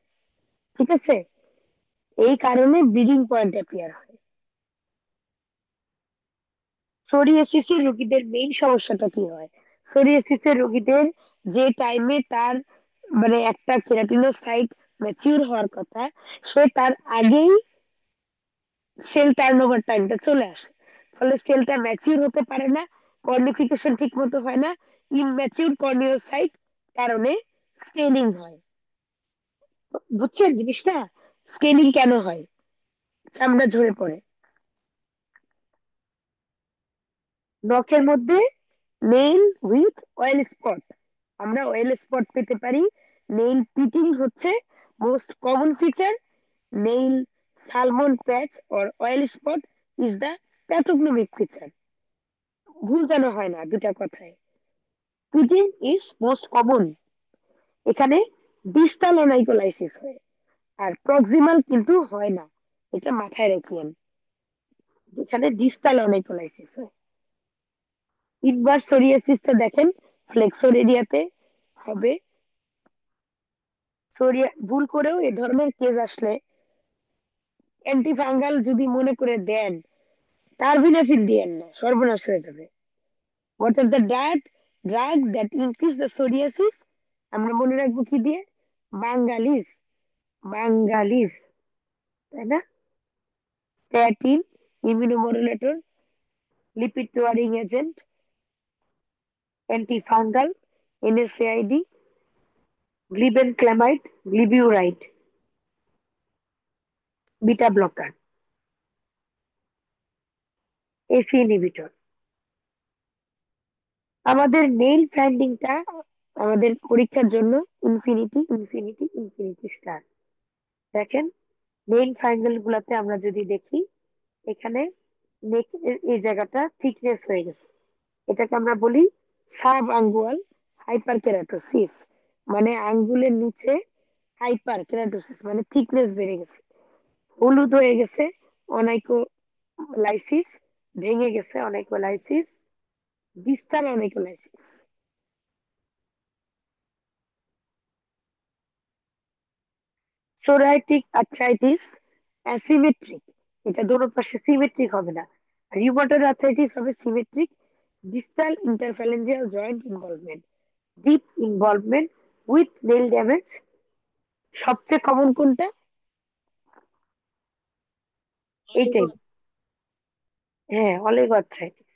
ঠিক আছে? এই কারণে ব্লিডিং পয়েন্ট অ্যাপিয়ার হয়। সোরিয়াসিসের রোগীদের মেইন সমস্যাটা কি হয়? সোরিয়াসিসের রোগীদের যে টাইমে তার মানে একটা কেরাটিনোসাইট ম্যাচিউর হওয়ার কথা, সে তার আগেই সেল টার্নওভার টাইমটা চলে আসে, ফলে সেলটা ম্যাচিউর হতে পারে না, কর্নিফিকেশন ঠিক মতো হয় না, ইমম্যাচিউর কর্নিওসাইট কারণে স্কেলিং হয়। বুঝছেন জিনিসটা? স্কেলিং কেন হয়? চামড়া ঝরে পড়ে। নখের মধ্যে নেইল উইথ অয়েল স্পট, আমরা অয়েল স্পট পেতে পারি। নেইল পিটিং হচ্ছে most common feature. Nail salmon patch or oil spot is the pathognomonic feature. ভুল যেন হয় না দুটা কথায়, পিটিং ইজ মোস্ট কমন। এখানে ডিস্টাল অনাইকোলাইসিস হয়, আর প্রক্সিমাল কিন্তু হয় না, এটা মাথায় রাখিয়েন। এখানে ডিস্টাল অনাইকোলাইসিস হয়। ইনভার্স সোরিয়াসিসটা দেখেন ফ্লেক্সর এরিয়াতে হবে। ভুল করেও এ ধরনের কেস আসলে অ্যান্টিফাঙ্গাল যদি মনে করে দেন, কার্বিনাফিল দিয়েন না, সর্বনাশ হয়ে যাবে। What are the drug that increase the psoriasis? আমরা মনে রাখবো কি দিয়ে? বাঙ্গালিজ, বাঙ্গালিজ, তাই না? Statin, immunomodulator, lipid lowering agent, antifungal, NSAID, glibenclamide, glyburide, beta blocker, ACE inhibitor. আমাদের নেইল ফাইন্ডিংটা আমাদের পরীক্ষার জন্য ইনফিনিটি ইনফিনিটি ইনফিনিটি স্টার। দেখেন নেইল ফাইন্ডেল গুলাতে আমরা যদি দেখি এখানে নেকের এই জায়গাটা থিকনেস হয়ে গেছে, এটাকে আমরা বলি সাব আঙ্গুয়াল হাইপার কেরাটোসিস, মানে আঙ্গুলের নিচে হাইপার কেরাটোসিস মানে থিকনেস বেড়ে গেছে, হলুদ হয়ে গেছে অনাইকোলাইসিস, ভেঙে গেছে onycholysis, distal onycholysis. Psoriatic arthritis asymmetric, এটা দোনো পাশে সিমেট্রিক হবে না। রিউমাটয়েড আর্থ্রাইটিস হবে symmetric, distal interphalangeal joint involvement, deep involvement with nail damage. সবচেয়ে কমন কোনটা? এইটাই, হ্যাঁ অলিগোআর্থ্রাইটিস।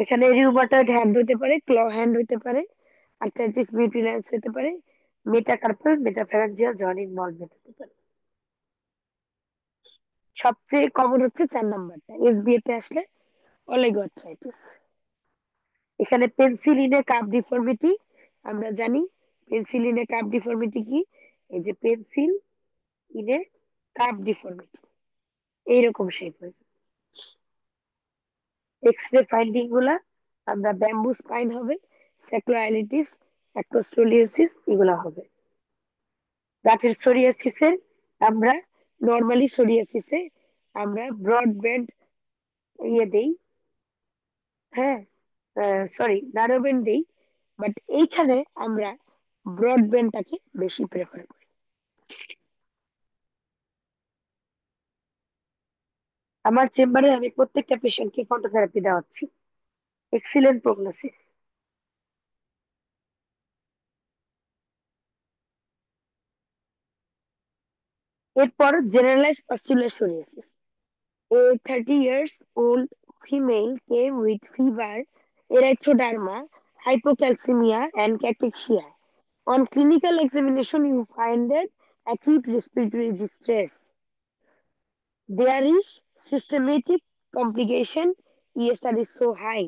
এখানে রিউমাটয়েড হ্যান্ড হতে পারে, ক্ল হ্যান্ড হতে পারে, আর্থ্রাইটিস মিউটিনাস হতে পারে, মেটাকার্পাল মেটাফ্যারাঞ্জিয়াল জয়েন্ট ইনভলভমেন্ট হতে পারে। সবচেয়ে কমন হচ্ছে 4 নাম্বারটা, এসবিএ তে আসলে অলিগোআর্থ্রাইটিস। এখানে পেন্সিলিনে কাপ ডিফর্মিটি, আমরা জানি পেন্সিলিনে কাপ ডিফর্মিটি কি, এই যে পেন্সিল ইনে কাপ ডিফর্মিটি এইরকম শেপ হয়ে যায়। এক্স-রে ফাইন্ডিং গুলা আমরা ব্যাম্বু স্পাইন হবে, স্যাক্রোআইলিটিস, অ্যাক্রোস্টোলিওসিস এগুলা হবে। দাঁতের সোরিয়াসিসের আমরা নরমালি সোরিয়াসিসে আমরা ব্রড ব্যান্ড ইয়ে দেই, হ্যাঁ সরি ন্যারো ব্যান্ড দেই, বাট এইখানে আমরা ব্রড ব্যান্ডটাকে বেশি প্রেফার করি। আমার চেম্বারে আমি প্রত্যেকটা পেশেন্টকে ফটোথেরাপি দেওয়াচ্ছি, এক্সিলেন্ট প্রগনোসিস। এরপর generalise পাস্তুলার psoriasis. A 30 years old female came with fever, erythroderma, hypocalcemia, and cachexia. On clinical examination, you find that acute respiratory distress. There is systematic complication. ESR is so high.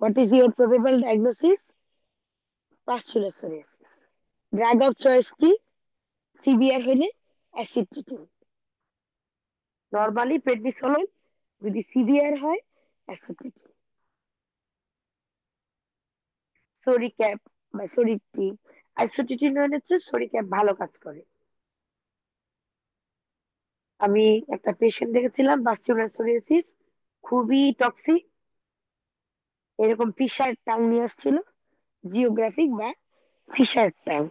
What is your probable diagnosis? Pustular psoriasis. Drug of choice কি? Severe হলে acidity, normally prednisolone, যদি severe হয় acidity. সরিক্যাপ বা সরিট্টি, আইসোটিটিনয়েড হচ্ছে সরিক্যাপ ভালো কাজ করে। আমি একটা পেশেন্ট দেখেছিলাম ভাস্কুলার সোরিয়াসিস, খুবই টক্সিক, এরকম ফিশার টাং নিয়ে আসছিল, জিওগ্রাফিক বা fissure tongue.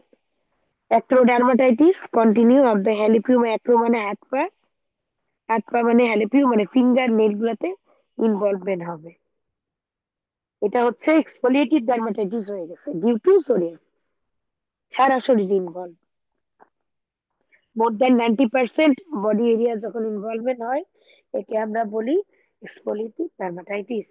Acrodermatitis continua of the Hallopeau, acro মানে হাত পা, হাত পা মানে হ্যালিপিউম মানে ফিঙ্গার নেল গুলাতে ইনভলভমেন্ট হবে। এটা হচ্ছে এক্সফোলিয়েটিভ ডার্মাটাইটিস হয়ে গেছে ডিউ টু সোরিয়াসিস, সারা শরীর involve. More than 90% body area যখন ইনভলভমেন্ট হয় একে আমরা বলি এক্সফোলিয়েটিভ ডার্মাটাইটিস।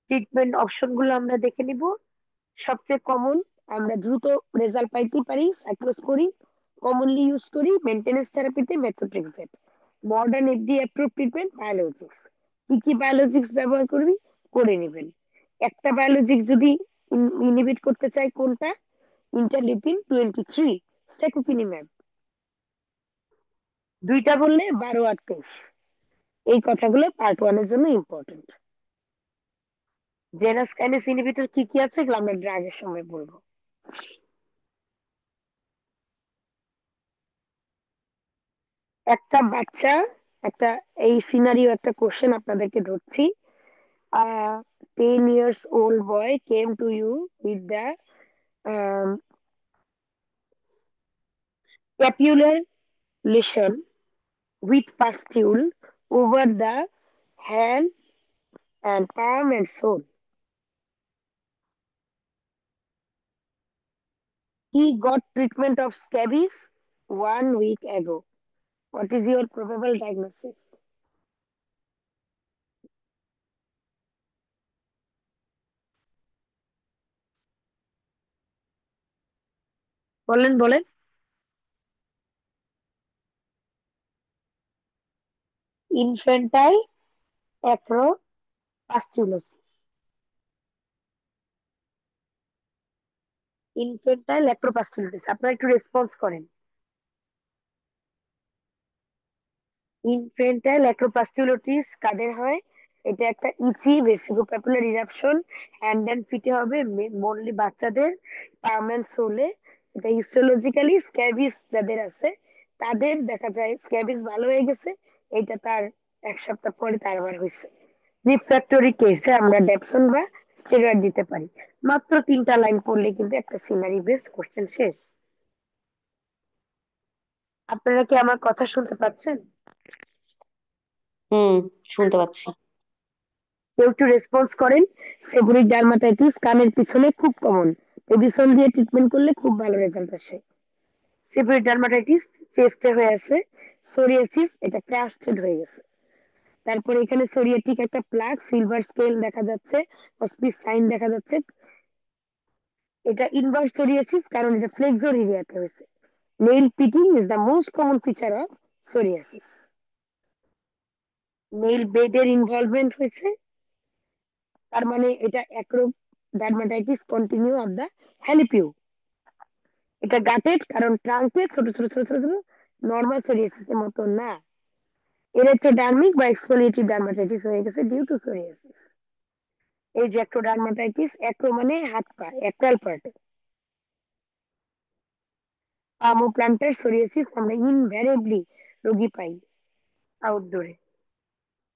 ট্রিটমেন্ট অপশন গুলো আমরা দেখে নিব। সবচেয়ে কমন আমরা দ্রুত রেজাল্ট পাইতে পারি সাইক্লোস্পোরিন, কমনলি ইউজ করি মেইনটেনেন্স থেরাপিতে methotrexate. Modern FD approve treatment biologics. কি কি বায়োলজিক্স ব্যবহার করবি করে নেবেন। একটা বায়োলজিক্স যদি ইনহিবিট করতে চাই কোনটা? ইন্টারলিউকিন 23, সেকুকিনিম্যাব। দুইটা বললে 12 আর 23। এই কথাগুলো পার্ট 1 এর জন্য ইম্পর্টেন্ট। জেনাস কাইনেস ইনহিবিটর কি কি আছে এগুলো আমরা ড্রাগের সময় বলবো। একটা বাচ্চা, একটা এই সিনারিও একটা কোশ্চেন আপনাদেরকে ধরছি। 10 years old boy came to you with the um, papular lesion with pustule over the hand and palm and sole. He got treatment of scabies 1 week ago. What is your probable diagnosis? বলেন বলেন। Infantile অ্যাক্রোপাস্টুলোসিস। Infantile অ্যাক্রোপাস্টুলোসিস, আপনারা একটু response করেন। Infantile অ্যাক্রোপাস্টুলোসিস কাদের হয়? এটা একটা itchy ভেসিকোপ্যাপুলার eruption, hand and ফিটে হবে, মনলি বাচ্চাদের, পাম অ্যান্ড সোলে। এটা হিস্টোলজিক্যালি স্ক্যাবিস যাদের আছে তাদের দেখা যায় স্ক্যাবিস ভালো হয়ে গেছে, এটা তার 1 সপ্তাহ পরে তার আবার হয়েছে। রিফ্র্যাক্টরি কেসে আমরা ড্যাপসন বা স্টেরয়েড দিতে পারি। মাত্র 3টা লাইন পড়লে কিন্তু একটা সিনারি বেসড কোশ্চেন শেষ। আপনারা কি আমার কথা শুনতে পাচ্ছেন? হুম, শুনতে পাচ্ছি। কেউ একটু রেসপন্স করেন। সেবোরিক ডার্মাটাইটিস কানের পিছনে খুব কমন, এডিসন দিয়ে ট্রিটমেন্ট করলে খুব ভালো রেজাল্ট আসে। সেবোরিক ডার্মাটাইটিস চেস্টে হয়ে আছে। সোরিয়াসিস এটা ক্রাস্টেড হয়ে গেছে। তারপরে এখানে সোরিয়াটিক একটা প্লাগ, সিলভার স্কেল দেখা যাচ্ছে, অস্পিস সাইন দেখা যাচ্ছে। এটা ইনভার্স সোরিয়াসিস কারণ এটা ফ্লেক্সর এরিয়াতে হয়েছে। Nail pitting is the most common feature of psoriasis. Nail বেডের ইনভলভমেন্ট হয়েছে, তার মানে এটা dermatitis continua of the Hallopeau. এটা গাটেড কারণ ট্রাঙ্কে ছোট ছোট ছোট ছোট ছোট, নর্মাল সোরিয়াসিস এর মতো না। এরেথ্রোডার্মিক বা এক্সফোলিয়েটিভ ডার্মাটাইটিস হয়ে গেছে ডিউ টু সোরিয়াসিস। এই যে অ্যাক্রোডার্মাটাইটিস, অ্যাক্রো মানে হাত পা, অ্যাক্রাল পার্টে। পামো প্লান্টার সোরিয়াসিস আমরা ইনভ্যারিয়েবলি রোগী পাই আউটডোরে।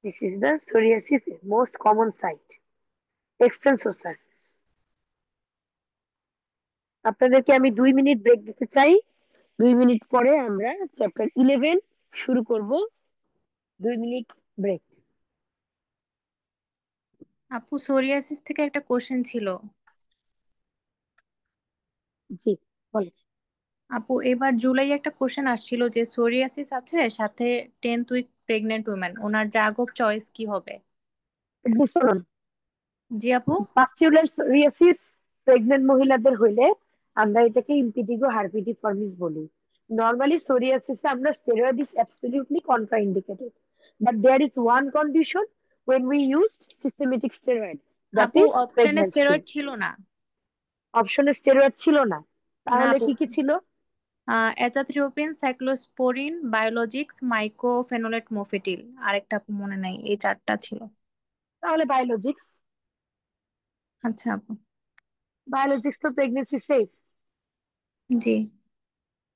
This is the psoriasis most common site, extensor surface. আপনাদেরকে আমি 2 মিনিট ব্রেক দিতে চাই। 2 মিনিট পরে আমরা চ্যাপ্টার 11 শুরু করব। 2 মিনিট ব্রেক। আপু সোরিয়াসিস থেকে একটা কোশ্চেন ছিল। জি বলেন। আপু এবার জুলাই একটা কোশ্চেন আসছিল যে সোরিয়াসিস আছে সাথে 10th উইক প্রেগনেন্ট উইমেন, ওনার ড্রাগ অফ চয়েস কি হবে? শুনুন, জি আপু। পাস্টিউলার সোরিয়াসিস প্রেগনেন্ট মহিলাদের হইলে আমরা এটাকে ইম্পিটিগো হার্পিটিফর্মিস বলি। নরমালি সোরিয়াসিসে আমরা steroid is absolutely contraindicated, but there is one condition when we used systematic steroid, that আপু is অপশনে pregnancy. স্টেরয়েড ছিল না। অপশনে স্টেরয়েড ছিল না, না তাহলে আপু, কি কি ছিল? অ্যাজাথ্রিওপিন, সাইক্লোস্পোরিন, বায়োলজিক্স, মাইক্রোফেনোলেট, মফেটিল, আরেকটা আপু মনে নাই, এই চারটা ছিল। তাহলে বায়োলজিক্স। আচ্ছা আপু। বায়োলজিক্স তো প্রেগনেন্সি সেফ। জি।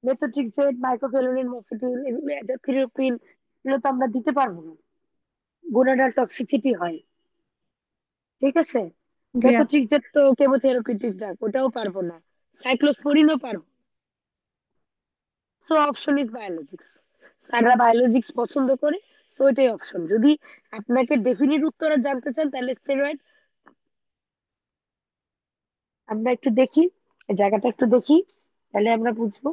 মেথোট্রিক্সেট, মাইক্রোফেলোনিন, মফেটিল, এগুলো অ্যাজাথ্রিওপিন, এগুলো তো আমরা দিতে পারবো না, গোনাডাল টক্সিসিটি হয়। ঠিক আছে, জি আপু। মেথোট্রিক্সেট তো কেমোথেরাপিউটিক ড্রাগ, ওটাও পারবো না। সাইক্লোস্পোরিনও পারবো। So option is biologics. স্যাররা বায়োলজিক্স পছন্দ করে, সো এটাই অপশন। যদি আপনাকে ডেফিনিট উত্তর জানতে চান তাহলে স্টেরয়েড। আমরা একটু দেখি, এই জায়গাটা একটু দেখি, তাহলে আমরা বুঝবো।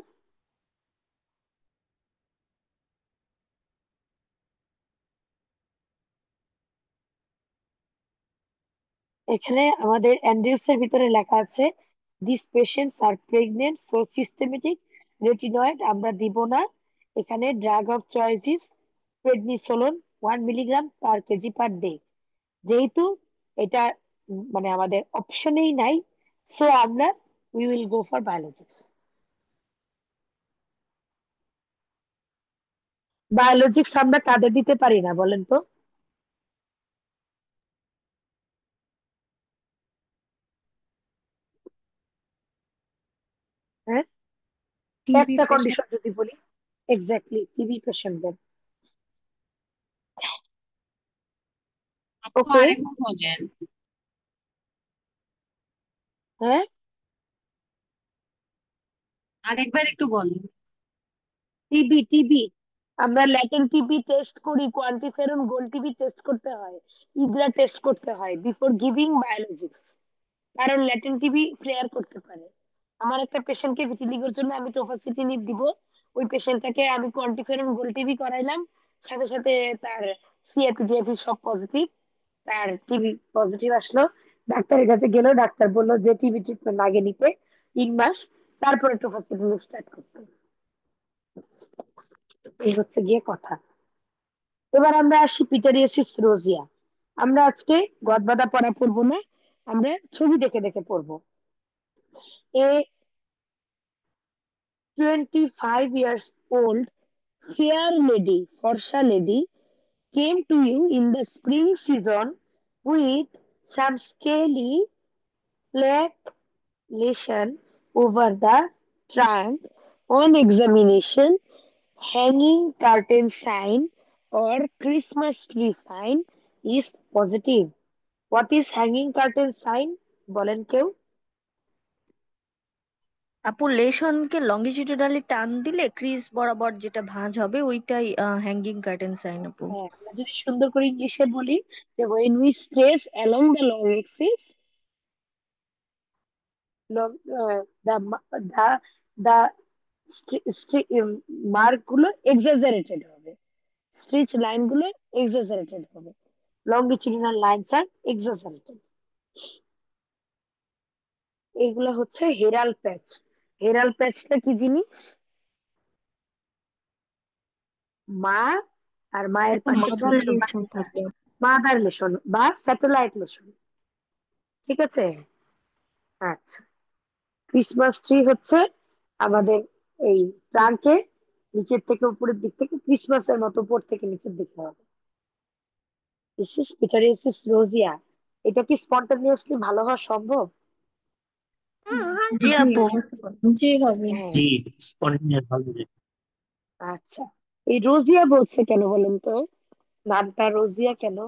এখানে আমাদের অ্যান্ড্রিউস এর ভিতরে লেখা আছে this patients are pregnant so systematic retinoid আমরা দিব না। এখানে drug of choice is prednisolone 1 milligram per KG per day. যেহেতু এটা মানে আমাদের অপশনেই নাই, সো আমরা we will go for biologics. Biologics আমরা কাদের দিতে পারি না বলেন তো? হ্যাঁ, টিবি একটা পেশেন্ট। কন্ডিশন যদি বলি, এক্স্যাক্টলি টিবি পেশেন্টদের। আপু ওকে, আরেকবার বলেন। হ্যাঁ, আরেকবার একটু বলেন। টিবি টিবি আমরা ল্যাটেন্ট টিবি টেস্ট করি, কোয়ান্টিফেরন গোল্ড টিবি টেস্ট করতে হয়, ইগরা টেস্ট করতে হয় বিফোর গিভিং বায়োলজিক্স, কারণ ল্যাটেন্ট টিবি ফ্লেয়ার করতে পারে। আমার একটা পেশেন্টকে ভিটিলিগোর জন্য আমি টোফাসিটিনিব দিব, ওই পেশেন্টটাকে আমি কোয়ান্টিফেরন গোল্ড টিবি করাইলাম, সাথে সাথে তার সিআরপি সব পজিটিভ, তার টিবি পজিটিভ আসলো। ডাক্তারের কাছে গেল, ডাক্তার বললো যে টিবি ট্রিটমেন্ট আগে নিতে 3 মাস, তারপরে ট্রোফাসিডোন স্টার্ট করতে হবে। এই হচ্ছে গিয়ে কথা। এবার আমরা আসি পিটারিয়াসিস রোজিয়া। আমরা আজকে গদবাঁধা পড়া পড়বো না, আমরা ছবি দেখে দেখে পড়বো। এ 25 years old fair lady, ফর্সা lady, came to you in the spring season with some scaly black lesion over the trunk. On examination, hanging curtain sign or Christmas tree sign is positive. What is hanging curtain sign? বলেন কেউ? আপু লেশনকে লঙ্গিটিউডালি টান দিলে crease বরাবর যেটা ভাঁজ হবে ওইটাই হ্যাঙ্গিং কার্টেন সাইন আপু। হ্যাঁ, আমরা যদি সুন্দর করে ইংলিশে বলি যে when we trace along the long axis, long the mark গুলো এক্সাজারেটেড হবে, স্ট্রিচ লাইন গুলো এক্সাজারেটেড হবে, লঙ্গিটিউডিনাল লাইনস আর এক্সাজারেটেড। এগুলো হচ্ছে হেরাল প্যাচ। হেরাল প্যাচটা কি জিনিস? মা আর মায়ের একটা পাশে মাদার ছোট লেশন বাচ্চা, থাকে। মাদার লেশন বা স্যাটেলাইট লেশন। ঠিক আছে? আচ্ছা, ক্রিসমাস ট্রি হচ্ছে আমাদের এই ট্রাঙ্কে নিচের থেকে উপরের দিক থেকে ক্রিসমাসের মতো উপর থেকে নিচের দিকে হবে। This is pityriasis rosea. এটা কি স্পন্টানিয়াসলি ভালো হওয়া সম্ভব? জি জি আপু, possible। জি হবে। হ্যাঁ। জি স্পন্টেনিয়াস ভালো যে। আচ্ছা, এই রোজিয়া বলছে কেন বলেন তো? নামটা রোজিয়া কেন?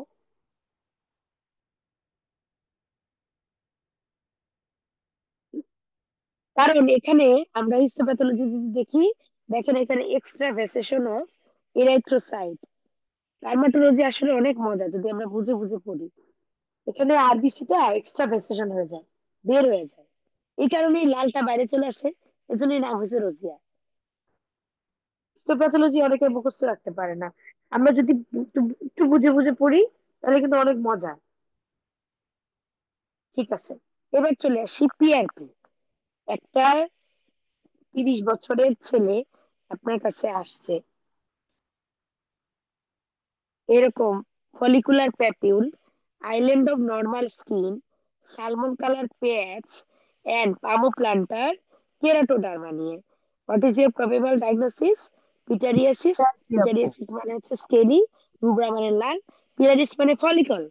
কারণ এখানে আমরা হিস্টোপ্যাথোলজি যদি দেখি, দেখেন এখানে এক্সট্রা ভেসেশন অফ এরাইথ্রোসাইট। ডার্মাটোলজি আসলে অনেক মজা যদি আমরা বুঝে বুঝে পড়ি। এখানে আরবিসিটা এক্সট্রা ভেসেশন হয়ে যায়, বের হয়ে যায়। এই কারণেই লালটা বাইরে চলে আসে, এজন্যই নাম হয়েছে রোজিয়া। হিস্টোপ্যাথোলজি অনেকে মুখস্থ রাখতে পারে না। আমরা যদি একটু একটু বুঝে বুঝে পড়ি তাহলে কিন্তু অনেক মজা। ঠিক আছে, এবার চলে আসি পিআরপি। একটা 30 বছরের ছেলে আপনার কাছে আসছে, এরকম follicular papule, island of normal skin, salmon colour patch and palmoplantar keratoderma নিয়ে। What is your probable diagnosis? Pityriasis. জি আপু। পিটারিয়াসিস মানে হচ্ছে স্কেলি, রুব্রা মানে লাল, পিটারিস মানে ফলিকল।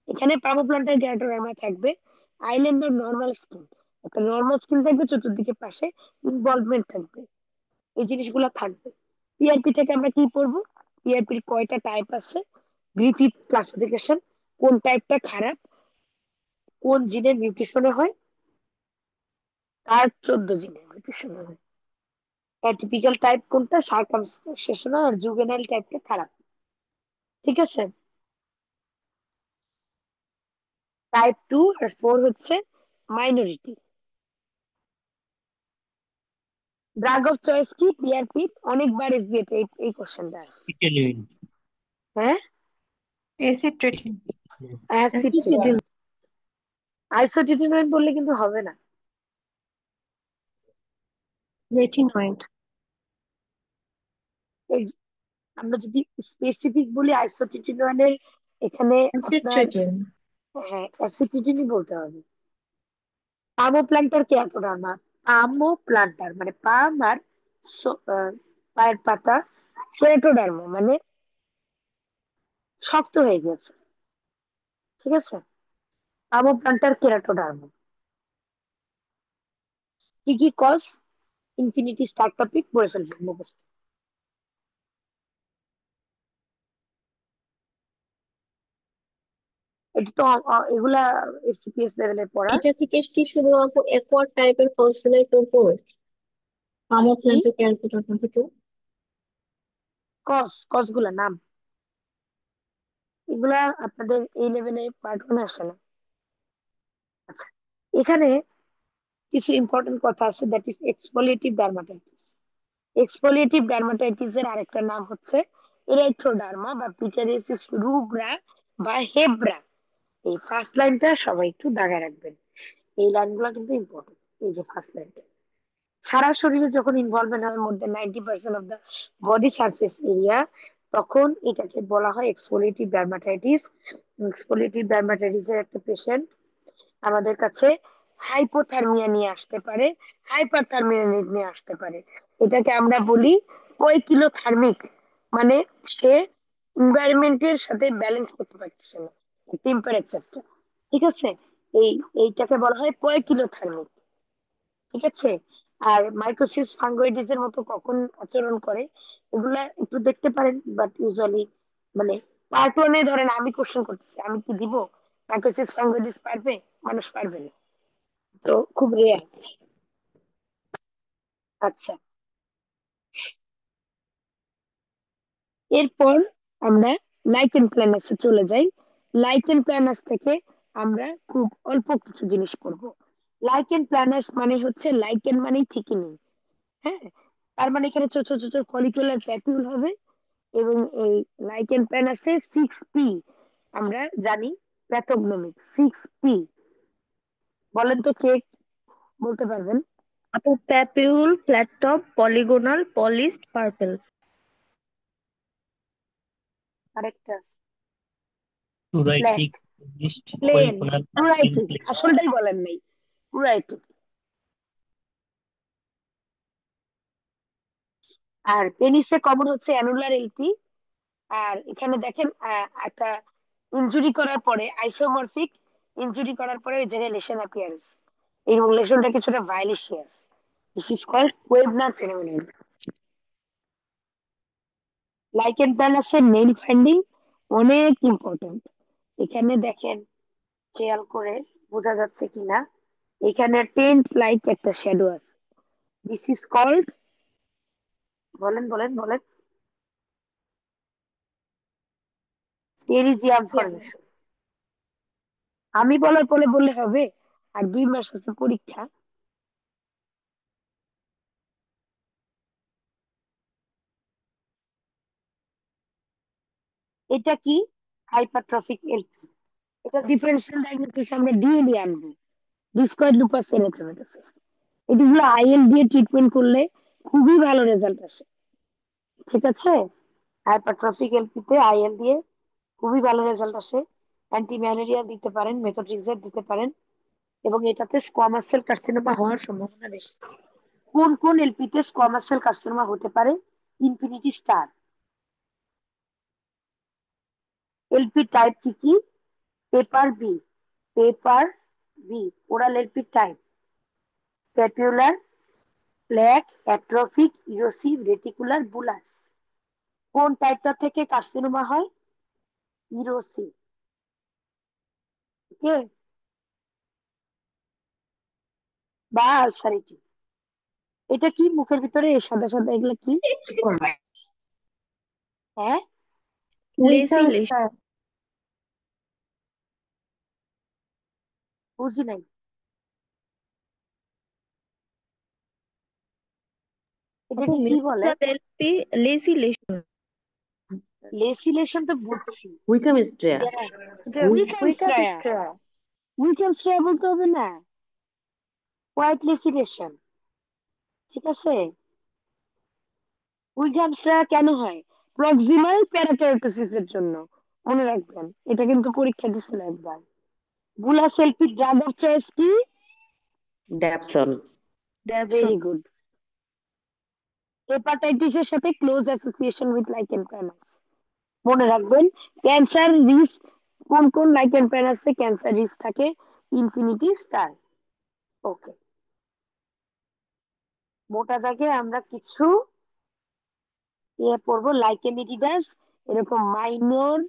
এখানে পামোপ্লান্টার কেরাটোডার্মা থাকবে। আইল্যান্ড অফ নর্মাল স্কিন, একটা নর্মাল স্কিন থাকবে, চতুর্দিকে পাশে ইনভলভমেন্ট থাকবে, এই জিনিসগুলো থাকবে। পিআরপি থেকে আমরা কি পড়বো? পিআরপির কয়টা টাইপ আছে, গ্রিফিথ ক্লাসিফিকেশন, কোন টাইপটা খারাপ, কোন জিনের মিউটেশনে হয়, আর 14 জিনের মিউটেশনে হয়। অ্যাটিপিক্যাল টাইপ কোনটা, সার্কামসেশনাল আর জুভেনাইল টাইপটা খারাপ। ঠিক আছে? টাইপ 2 আর 4 হচ্ছে মাইনরিটি। ড্রাগ অফ চয়েস কি পিআরপি? অনেকবার এসবিএ তে এই কোশ্চেনটা আসছে। ইটালিয়ান। হ্যাঁ, অ্যাসিড ট্রিটমেন্ট। অ্যাসিড, আইসোটিটিনয়েড বললে কিন্তু হবে না। রেটিনয়েড। এই- আমরা যদি স্পেসিফিক বলি আইসোটিটিনয়েডের, এখানে আপনার অ্যাসিট্রিটিন। হ্যাঁ অ্যাসিটিডিনই বলতে হবে। পামো প্ল্যান্টার কেরাটোডার্মা, পামো প্ল্যান্টার মানে পাম আর পায়ের পাতা, কেরাটোডার্মা মানে শক্ত হয়ে গেছে। ঠিক আছে, পামো প্ল্যান্টার কেরাটোডার্মা। কি কি কজ? ইনফিনিটি স্টার টপিক পড়ে ফেলবেন মুখস্থ। এটা তো এগুলা এফসিপিএস লেভেলের পড়া। এটা থেকে কি শুধু আপু একোয়ার টাইপের ফসফেট উপর কি আমোফ্লান্টো ক্যালকুটার থেকে? কজ গুলা নাম, এগুলা আপনাদের এই লেভেলে পার্ট 1 আসে না। আচ্ছা, এখানে কিছু ইম্পর্টেন্ট কথা আছে, that is exfoliative dermatitis. Exfoliative dermatitis এর আরেকটা নাম হচ্ছে এরাইথ্রোডার্মা বা পিটারিয়াসিস রুব্রা বা হেব্রা। এই ফার্স্ট লাইনটা সবাই একটু দাগায় রাখবেন, এই লাইনগুলো কিন্তু ইম্পর্টেন্ট। এই যে ফার্স্ট লাইনটা, সারা শরীরে যখন ইনভলভমেন্ট হয় মোর দেন 90% of the body surface area, তখন এটাকে বলা হয় এক্সফোলিয়েটিভ ডার্মাটাইটিস। এক্সফোলিয়েটিভ ডার্মাটাইটিস এর একটা পেশেন্ট আমাদের কাছে হাইপোথার্মিয়া নিয়ে আসতে পারে, হাইপারথার্মিয়া নিয়ে আসতে পারে। এটাকে আমরা বলি পয়কিলোথার্মিক, মানে সে এনভায়রনমেন্টের সাথে ব্যালেন্স করতে পারতেছে না টেম্পারেচারটা। ঠিক আছে, এই এইটাকে বলা হয় পয়কিলোথার্মিক। ঠিক আছে, আর মাইকোসিস ফাঙ্গোইডিস এর মতো কখন আচরণ করে এগুলা একটু দেখতে পারেন, বাট ইউজুয়ালি মানে পার্ট ওয়ানে ধরেন আমি কোশ্চেন করতেছি, আমি কি দিব মাইকোসিস ফাঙ্গোইডিস পারবে? মানুষ পারবে না, তো খুব রেয়ার। আচ্ছা, এরপর আমরা লাইকেন প্ল্যানাসে চলে যাই। লাইকেন প্ল্যানাস থেকে আমরা খুব অল্প কিছু জিনিস পড়ব। লাইকেন প্ল্যানাস মানে হচ্ছে, লাইকেন মানেই থিকেনিং। হ্যাঁ, তার মানে এখানে ছোট ছোট ছোট ফলিকুলার প্যাপিউল হবে, এবং এই লাইকেন প্ল্যানাসে 6P আমরা জানি প্যাথোগনোমিক 6P। বলেন তো কে বলতে পারবেন? আপু papule, flat top, polygonal, polished, purple. আরেকটা পুরাই ফ্ল্যাট, ঠিক। লিস্ট প্লেন। পরিকল্পনা পুরাই ঠিক, আসলটাই বলেন নাই, পুরাই ঠিক। আর পেনিসে কমন হচ্ছে অ্যানুলার এলপি। আর এখানে দেখেন একটা ইনজুরি করার পরে আইসোমরফিক ইনজুরি করার পরে ওই জায়গায় লেশন অ্যাপিয়ারেন্স, এই লেশনটা কিছুটা violaceous. This is called Koebner phenomenon. Lichen প্ল্যানাসের নেইল ফাইন্ডিং অনেক ইম্পর্টেন্ট। এখানে দেখেন, খেয়াল করে বোঝা যাচ্ছে কিনা, এখানে টেন্ট লাইক একটা শ্যাডো আছে। দিস ইজ কল্ড, বলেন বলেন বলেন, টেরিজিয়াম ফর্মেশন। আমি বলার পরে বললে হবে? আর 2 মাস আছে পরীক্ষা। এটা কি? Hypertrophic LP. এটা ডিফারেন্সিয়াল ডায়াগনোসিস আমরা ডিএনএ আনবো, ডিসকয়েড লুপাস এরিথ্রোমাটোসিস। এগুলো আইএল দিয়ে ট্রিটমেন্ট করলে খুবই ভালো রেজাল্ট আসে। ঠিক আছে, হাইপারট্রফিক এলপিতে আইএল দিয়ে খুবই ভালো রেজাল্ট আসে। অ্যান্টি ম্যালেরিয়া দিতে পারেন, মেথোট্রিক্সাইড দিতে পারেন, এবং এটাতে স্কোয়ামাস সেল কার্সিনোমা হওয়ার সম্ভাবনা বেশি। কোন কোন এলপিতে স্কোয়ামাস সেল কার্সিনোমা হতে পারে? Infinity star. এলপি টাইপ কি কি? Paper B, paper B oral LP type, papular, plaque, atrophic, erosive, reticular, bullous. কোন টাইপটা থেকে কার্সিনোমা হয়? ইরোসিভ। ওকে, বা আলসারেটিভ। এটা কি মুখের ভিতরে সাদা সাদা এগুলো কি? হ্যাঁ, লেসি লেশন। বুঝি নাই। আপু এটাকে কি বলে? মিউকাল এলপি, লেসি লেশন। লেসিলেশন তো বুঝছি। উইকাম স্ট্রেয়া। উইকামস্ট্রায়া, উইকামস্ট্রায়া বলতে হবে না, হোয়াইট লেসিলেশন। ঠিক আছে, উইকামস্ট্রায়া কেন হয়? প্রক্সিমাল প্যারাকেরাটোসিস এর জন্য, মনে রাখবেন, এটা কিন্তু পরীক্ষা দিছিল একবার। Bullous LP drug of choice কি? Dapsone. Dapsone. Very good. Hepatitis এর সাথে close association with lichen planus. মনে রাখবেন, ক্যান্সার রিস্ক কোন কোন লাইকেন প্ল্যানাসে ক্যান্সার রিস্ক থাকে? Infinity star. ওকে, মোটা দাগে আমরা কিছু পড়বো। লাইকেনিডিডাস এরকম মাইনর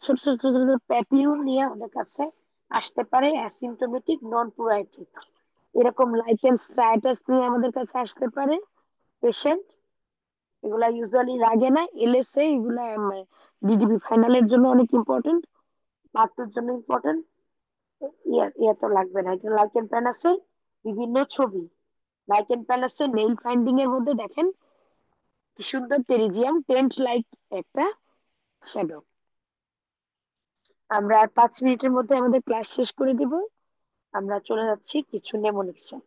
ছোট ছোট ছোট ছোট প্যাপিউল নিয়ে আমাদের কাছে আসতে পারে, অ্যাসিম্পটোমেটিক, নন পুরাইটিক। এরকম লাইকেন স্ট্রাটাস নিয়ে আমাদের কাছে আসতে পারে পেশেন্ট। এগুলা ইউজুয়ালি লাগে না, এলএসএ এগুলা ডিডিবি ফাইনালের জন্য অনেক ইম্পর্টেন্ট, পার্টের জন্য ইম্পর্টেন্ট। ইয়া তো লাগবে না। এটা লাইকেন প্ল্যানাসের বিভিন্ন ছবি। লাইকেন প্ল্যানাসের নেইল ফাইন্ডিং এর মধ্যে দেখেন কি সুন্দর টেরিজিয়াম টেন্ট লাইক একটা শ্যাডো। আমরা আর 5 মিনিটের মধ্যে আমাদের ক্লাস শেষ করে দিব। আমরা চলে যাচ্ছি কিছু নেমোনিক্সে।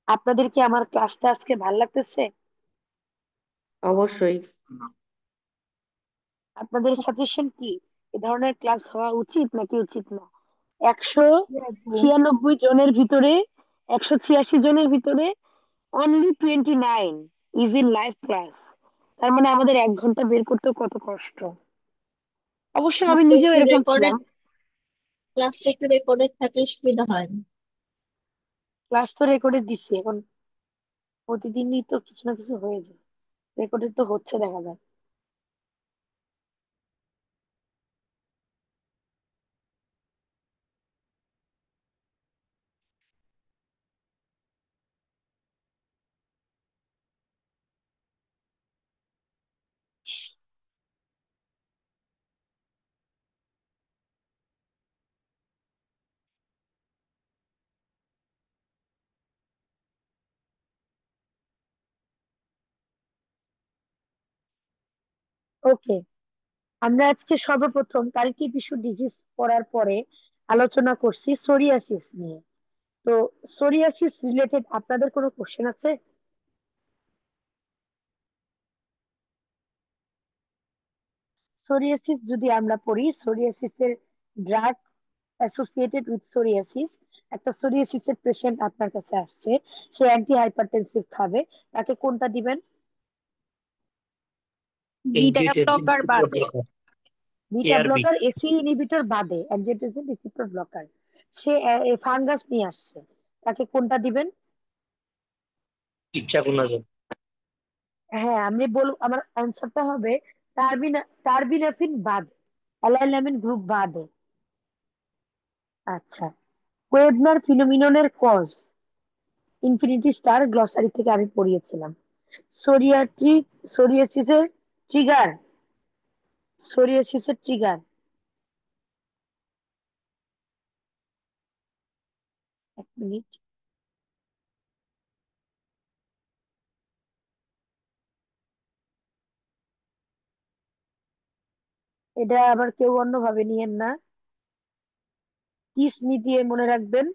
আপনাদের কি আমার ক্লাসটা আজকে ভালো লাগতেছে? অবশ্যই। আপনাদের সাজেশন কি এ ধরনের ক্লাস হওয়া উচিত নাকি উচিত না? 196 জনের ভিতরে 186 জনের ভিতরে only 29 is in live class. তার মানে আমাদের 1 ঘন্টা বের করতে কত কষ্ট। অবশ্য আমি ক্লাসটা নিজেও একটু এরকম রেকর্ডেড ছিলাম। ক্লাসটা একটু রেকর্ডেড থাকলে সুবিধা হয়। ক্লাস তো রেকর্ডে দিচ্ছি এখন, প্রতিদিনই তো কিছু না কিছু হয়ে যায়, রেকর্ডে তো হচ্ছে দেখা যায়। ওকে, আমরা আজকে সর্বপ্রথম কারেক্টিভ টিস্যু ডিজিজ পড়ার পরে আলোচনা করছি সোরিয়াসিস নিয়ে। তো সোরিয়াসিস রিলেটেড আপনাদের কোনো কোশ্চেন আছে? সোরিয়াসিস যদি আমরা পড়ি, সোরিয়াসিসের ড্রাগ অ্যাসোসিয়েটেড উইথ সোরিয়াসিস, একটা সোরিয়াসিসের পেশেন্ট আপনার কাছে আসছে, সে অ্যান্টি হাইপারটেনসিভ খাবে, তাকে কোনটা দিবেন? বিটা angiotensin ব্লকার receptor বাদে। blocker, beta ARB, blocker, ACE inhibitor বাদে, অ্যানজিওটেনসিন রিসেপ্টর ব্লকার। সে ফাঙ্গাস নিয়ে আসছে, তাকে কোনটা দিবেন? ipraconazole, হ্যাঁ, আমি আমার অ্যান্সারটা হবে টার্বিনাফিন বাদে, অ্যালাইলামিন গ্রুপ বাদে। আচ্ছা, ওয়েবনার ফিনোমিননের কজ ইনফিনিটি স্টার গ্লসারি থেকে আমি পড়িয়েছিলাম। সোরিয়াট্রিক সোরিয়াসিসের ট্রিগার, সোরিয়াসিসের ট্রিগার, এক মিনিট, এটা আবার কেউ অন্যভাবে নিয়েন না, কিসমি দিয়ে মনে রাখবেন।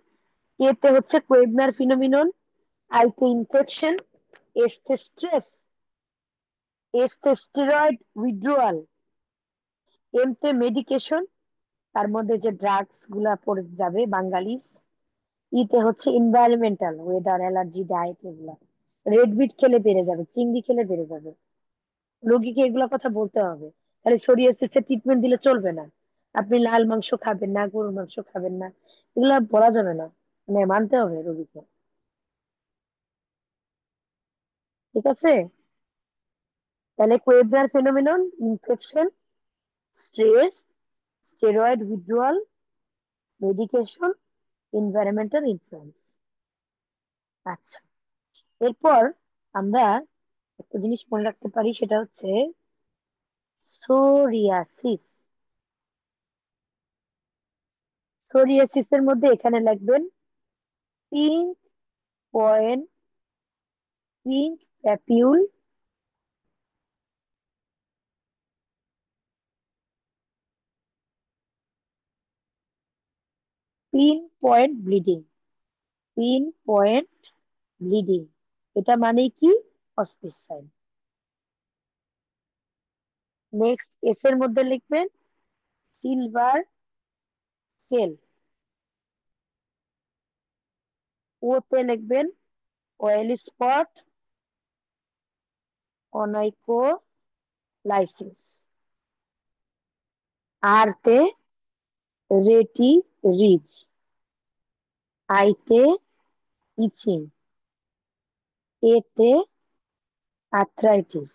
এতে হচ্ছে কোয়েবনার ফিনোমিনন, আইতে ইনফেকশন, এসতে স্ট্রেস, এসতে স্টেরয়েড উইথড্রোয়াল, এমতে মেডিকেশন, তার মধ্যে যে ড্রাগস গুলা পড়ে যাবে বাঙালি, ইতে হচ্ছে এনভায়রনমেন্টাল, ওয়েদার, অ্যালার্জি, ডায়েট, এগুলা। রেড বিট খেলে বেড়ে যাবে, চিংড়ি খেলে বেড়ে যাবে, রোগীকে এগুলা কথা বলতে হবে। তাহলে সোরিয়াসিসের ট্রিটমেন্ট দিলে চলবে না। আপনি লাল মাংস খাবেন না, গরুর মাংস খাবেন না, এগুলা বলা যাবে না, মানে মানতে হবে রোগীকে। ঠিক আছে? তাহলে Koebner phenomenon, infection, stress, steroid withdrawal, medication, environmental influence. আচ্ছা, এরপর আমরা একটা জিনিস মনে রাখতে পারি, সেটা হচ্ছে সোরিয়াসিস। সোরিয়াসিসের মধ্যে এখানে লিখবেন pink point, pink papule, pin point bleeding, pin point bleeding, এটা মানে কি? অস্পিস সাইন। নেক্সট এস এর মধ্যে লিখবেন সিলভার স্কেল, ও তে লিখবেন অয়েল স্পট, অনাইকোলাইসিস, আর তে রেটি রিচ, আইতে ইচিং, এতে আর্থ্রাইটিস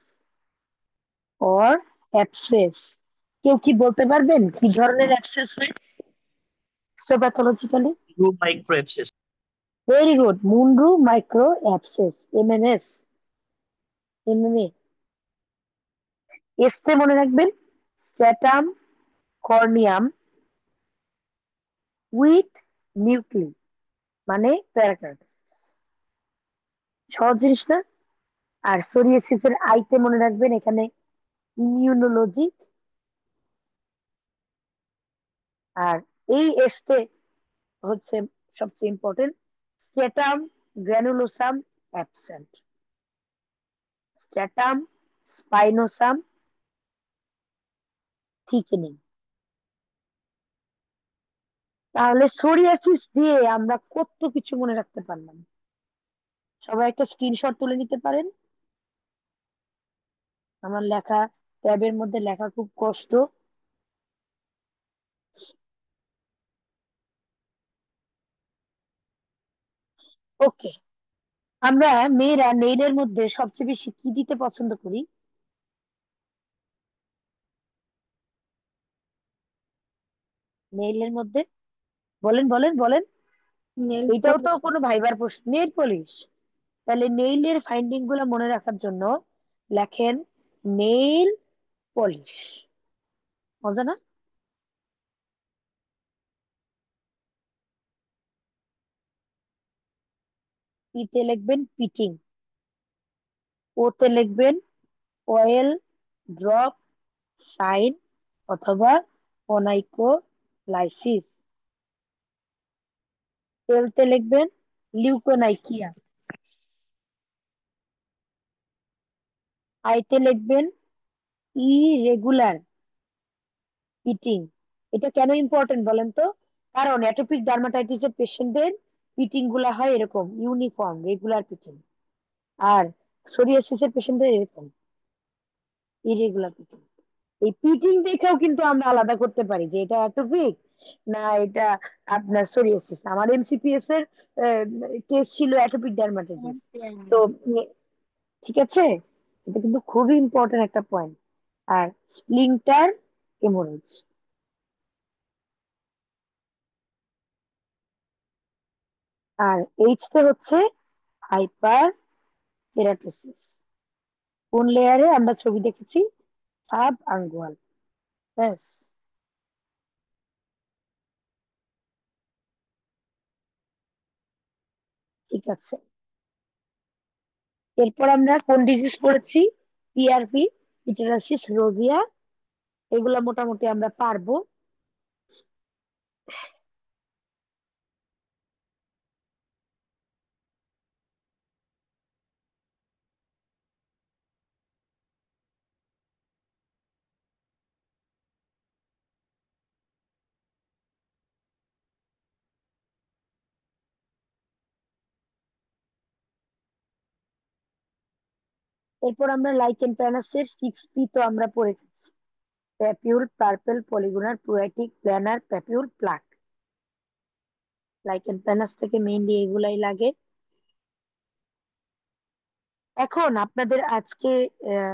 অর অ্যাবসেস। কেউ কি বলতে পারবেন কি ধরনের অ্যাবসেস হয় হিস্টোপ্যাথোলজিক্যালি? through microabscess, ভেরি গুড, মুন্ডু মাইক্রো অ্যাবসেস, এমএমএস, এমএমএ। এসতে মনে রাখবেন স্ট্যাটাম কর্নিয়াম উইথ নিউক্লি, মানে প্যারাকার্ডিস। সহজ জিনিস না? আর সোরিয়াসিসের আইতে মনে রাখবেন এখানে ইমিউনোলজি, আর এই এসতে হচ্ছে সবচেয়ে ইম্পর্টেন্ট স্ট্যাটাম গ্র্যানুলোসাম অ্যাবসেন্ট, স্ট্র্যাটাম স্পাইনোসাম থিকেনিং। তাহলে সোরিয়াসিস দিয়ে আমরা কত কিছু মনে রাখতে পারলাম। সবাই একটা স্ক্রিনশট তুলে নিতে পারেন। আমার লেখা ট্যাবের মধ্যে লেখা খুব কষ্ট। ওকে, আমরা মেয়েরা নেইলের মধ্যে সবচেয়ে বেশি কি দিতে পছন্দ করি? নেইলের মধ্যে বলেন বলেন বলেন। নেল এটাও তো কোনো ভাইবার প্রশ্ন। Nail polish. তাহলে নেইলের ফাইন্ডিং গুলো মনে রাখার জন্য লেখেন নেইল পলিশ। মজা না? পিতে লিখবেন পিটিং, ওতে লিখবেন অয়েল ড্রপ সাইন অথবা অনাইকোলাইসিস, এলতে লিখবেন লিউকোনাইকিয়া, আইতে লিখবেন ইরেগুলার পিটিং। এটা কেন ইম্পর্টেন্ট বলেন তো? কারণ অ্যাটোপিক ডার্মাটাইটিসের পেশেন্টদের পিটিং গুলা হয় এরকম ইউনিফর্ম রেগুলার পিটিং, আর সোরিয়াসিসের পেশেন্টদের এরকম ইরেগুলার পিটিং। এই পিটিং দেখেও কিন্তু আমরা আলাদা করতে পারি যে এটা অ্যাটোপিক না এটা আপনার সোরিয়াসিস। আমার এমসিপিএস এর কেস ছিল অ্যাটোপিক ডার্মাটাইটিস। তো ঠিক আছে, এটা কিন্তু খুবই ইম্পর্টেন্ট একটা পয়েন্ট। আর স্প্লিন্টার হেমোরেজ। আর এইচ তে হচ্ছে হাইপার কেরাটোসিস। কোন লেয়ারে আমরা ছবি দেখেছি? সাব আঙ্গুয়াল। ব্যাস। ঠিক আছে, এরপর আমরা কোন ডিজিজ পড়েছি? PRP, পিটারাসিস rosea. এগুলা মোটামুটি আমরা পারবো। এরপর আমরা লাইকেন প্ল্যানাসের 6P তো আমরা পড়ে গেছি। Papule, purple, polygonal, pruritic, planar, papule, plaque. Lichen planus থেকে মেইনলি এগুলাই লাগে। এখন আপনাদের আজকে আহ,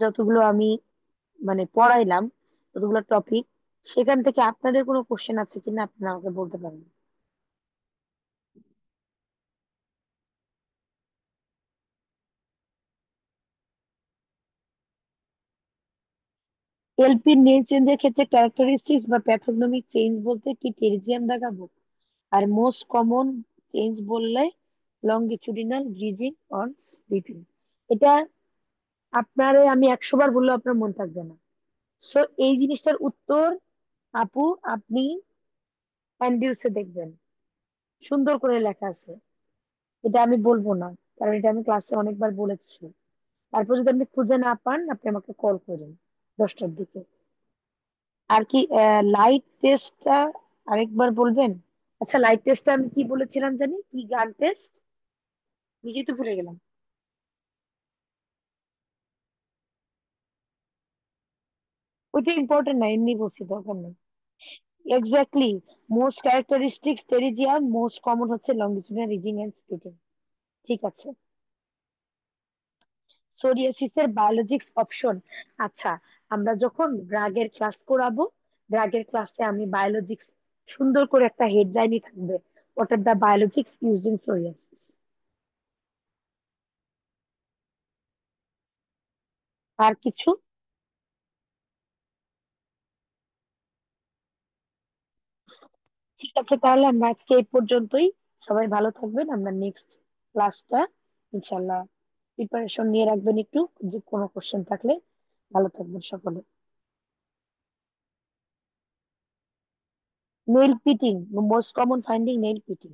যতগুলো আমি মানে পড়াইলাম, যতগুলো টপিক, সেখান থেকে আপনাদের কোনো কোশ্চেন আছে কিনা আপনারা আমাকে বলতে পারেন। এলপি নেম চেঞ্জের ক্ষেত্রে ক্যারেক্টারিস্টিক্স বা প্যাথোগনমিক চেঞ্জ বলতে কি টেরিজিয়াম দেখাবো? আর মোস্ট কমন চেঞ্জ বললে লংগিচুডিনাল ব্রিজিং অন স্লিপিং। এটা আপনারে আমি 100 বার বললেও আপনার মনে থাকবে না। সো এই জিনিসটার উত্তর আপু আপনি অ্যান্ডিউসে দেখবেন, সুন্দর করে লেখা আছে। এটা আমি বলবো না, কারণ এটা আমি ক্লাসে অনেকবার বলেছি। তারপর যদি আপনি খুঁজে না পান আপনি আমাকে কল করেন 10টার দিকে। আর কি লাইট টেস্টটা আরেকবার বলবেন? আচ্ছা, লাইট টেস্টটা আমি কি বলেছিলাম জানি, কি গান টেস্ট নিজেই তো ভুলে গেলাম। ওইটা ইম্পর্টেন্ট না, এমনি বলছি, দরকার নেই। Exactly, most characteristics pterygium, most common হচ্ছে লংগিচুডিনাল রিজিং এন্ড স্প্লিটিং। ঠিক আছে, সোরিয়াসিসের বায়োলজিক্স অপশন। আচ্ছা, আমরা যখন ড্রাগের ক্লাস করাবো, ড্রাগের ক্লাসে আমি বায়োলজিক্স সুন্দর করে একটা হেডলাইনই থাকবে, what are the biologics used in psoriasis. আর কিছু? ঠিক আছে, তাহলে আমরা আজকে এই পর্যন্তই। সবাই ভালো থাকবেন। আমরা নেক্সট ক্লাসটা ইনশাল্লাহ প্রিপারেশন নিয়ে রাখবেন একটু, যে কোনো কোশ্চেন থাকলে। ভালো থাকবেন সকলে। Nail pitting, most common finding nail পিটিং।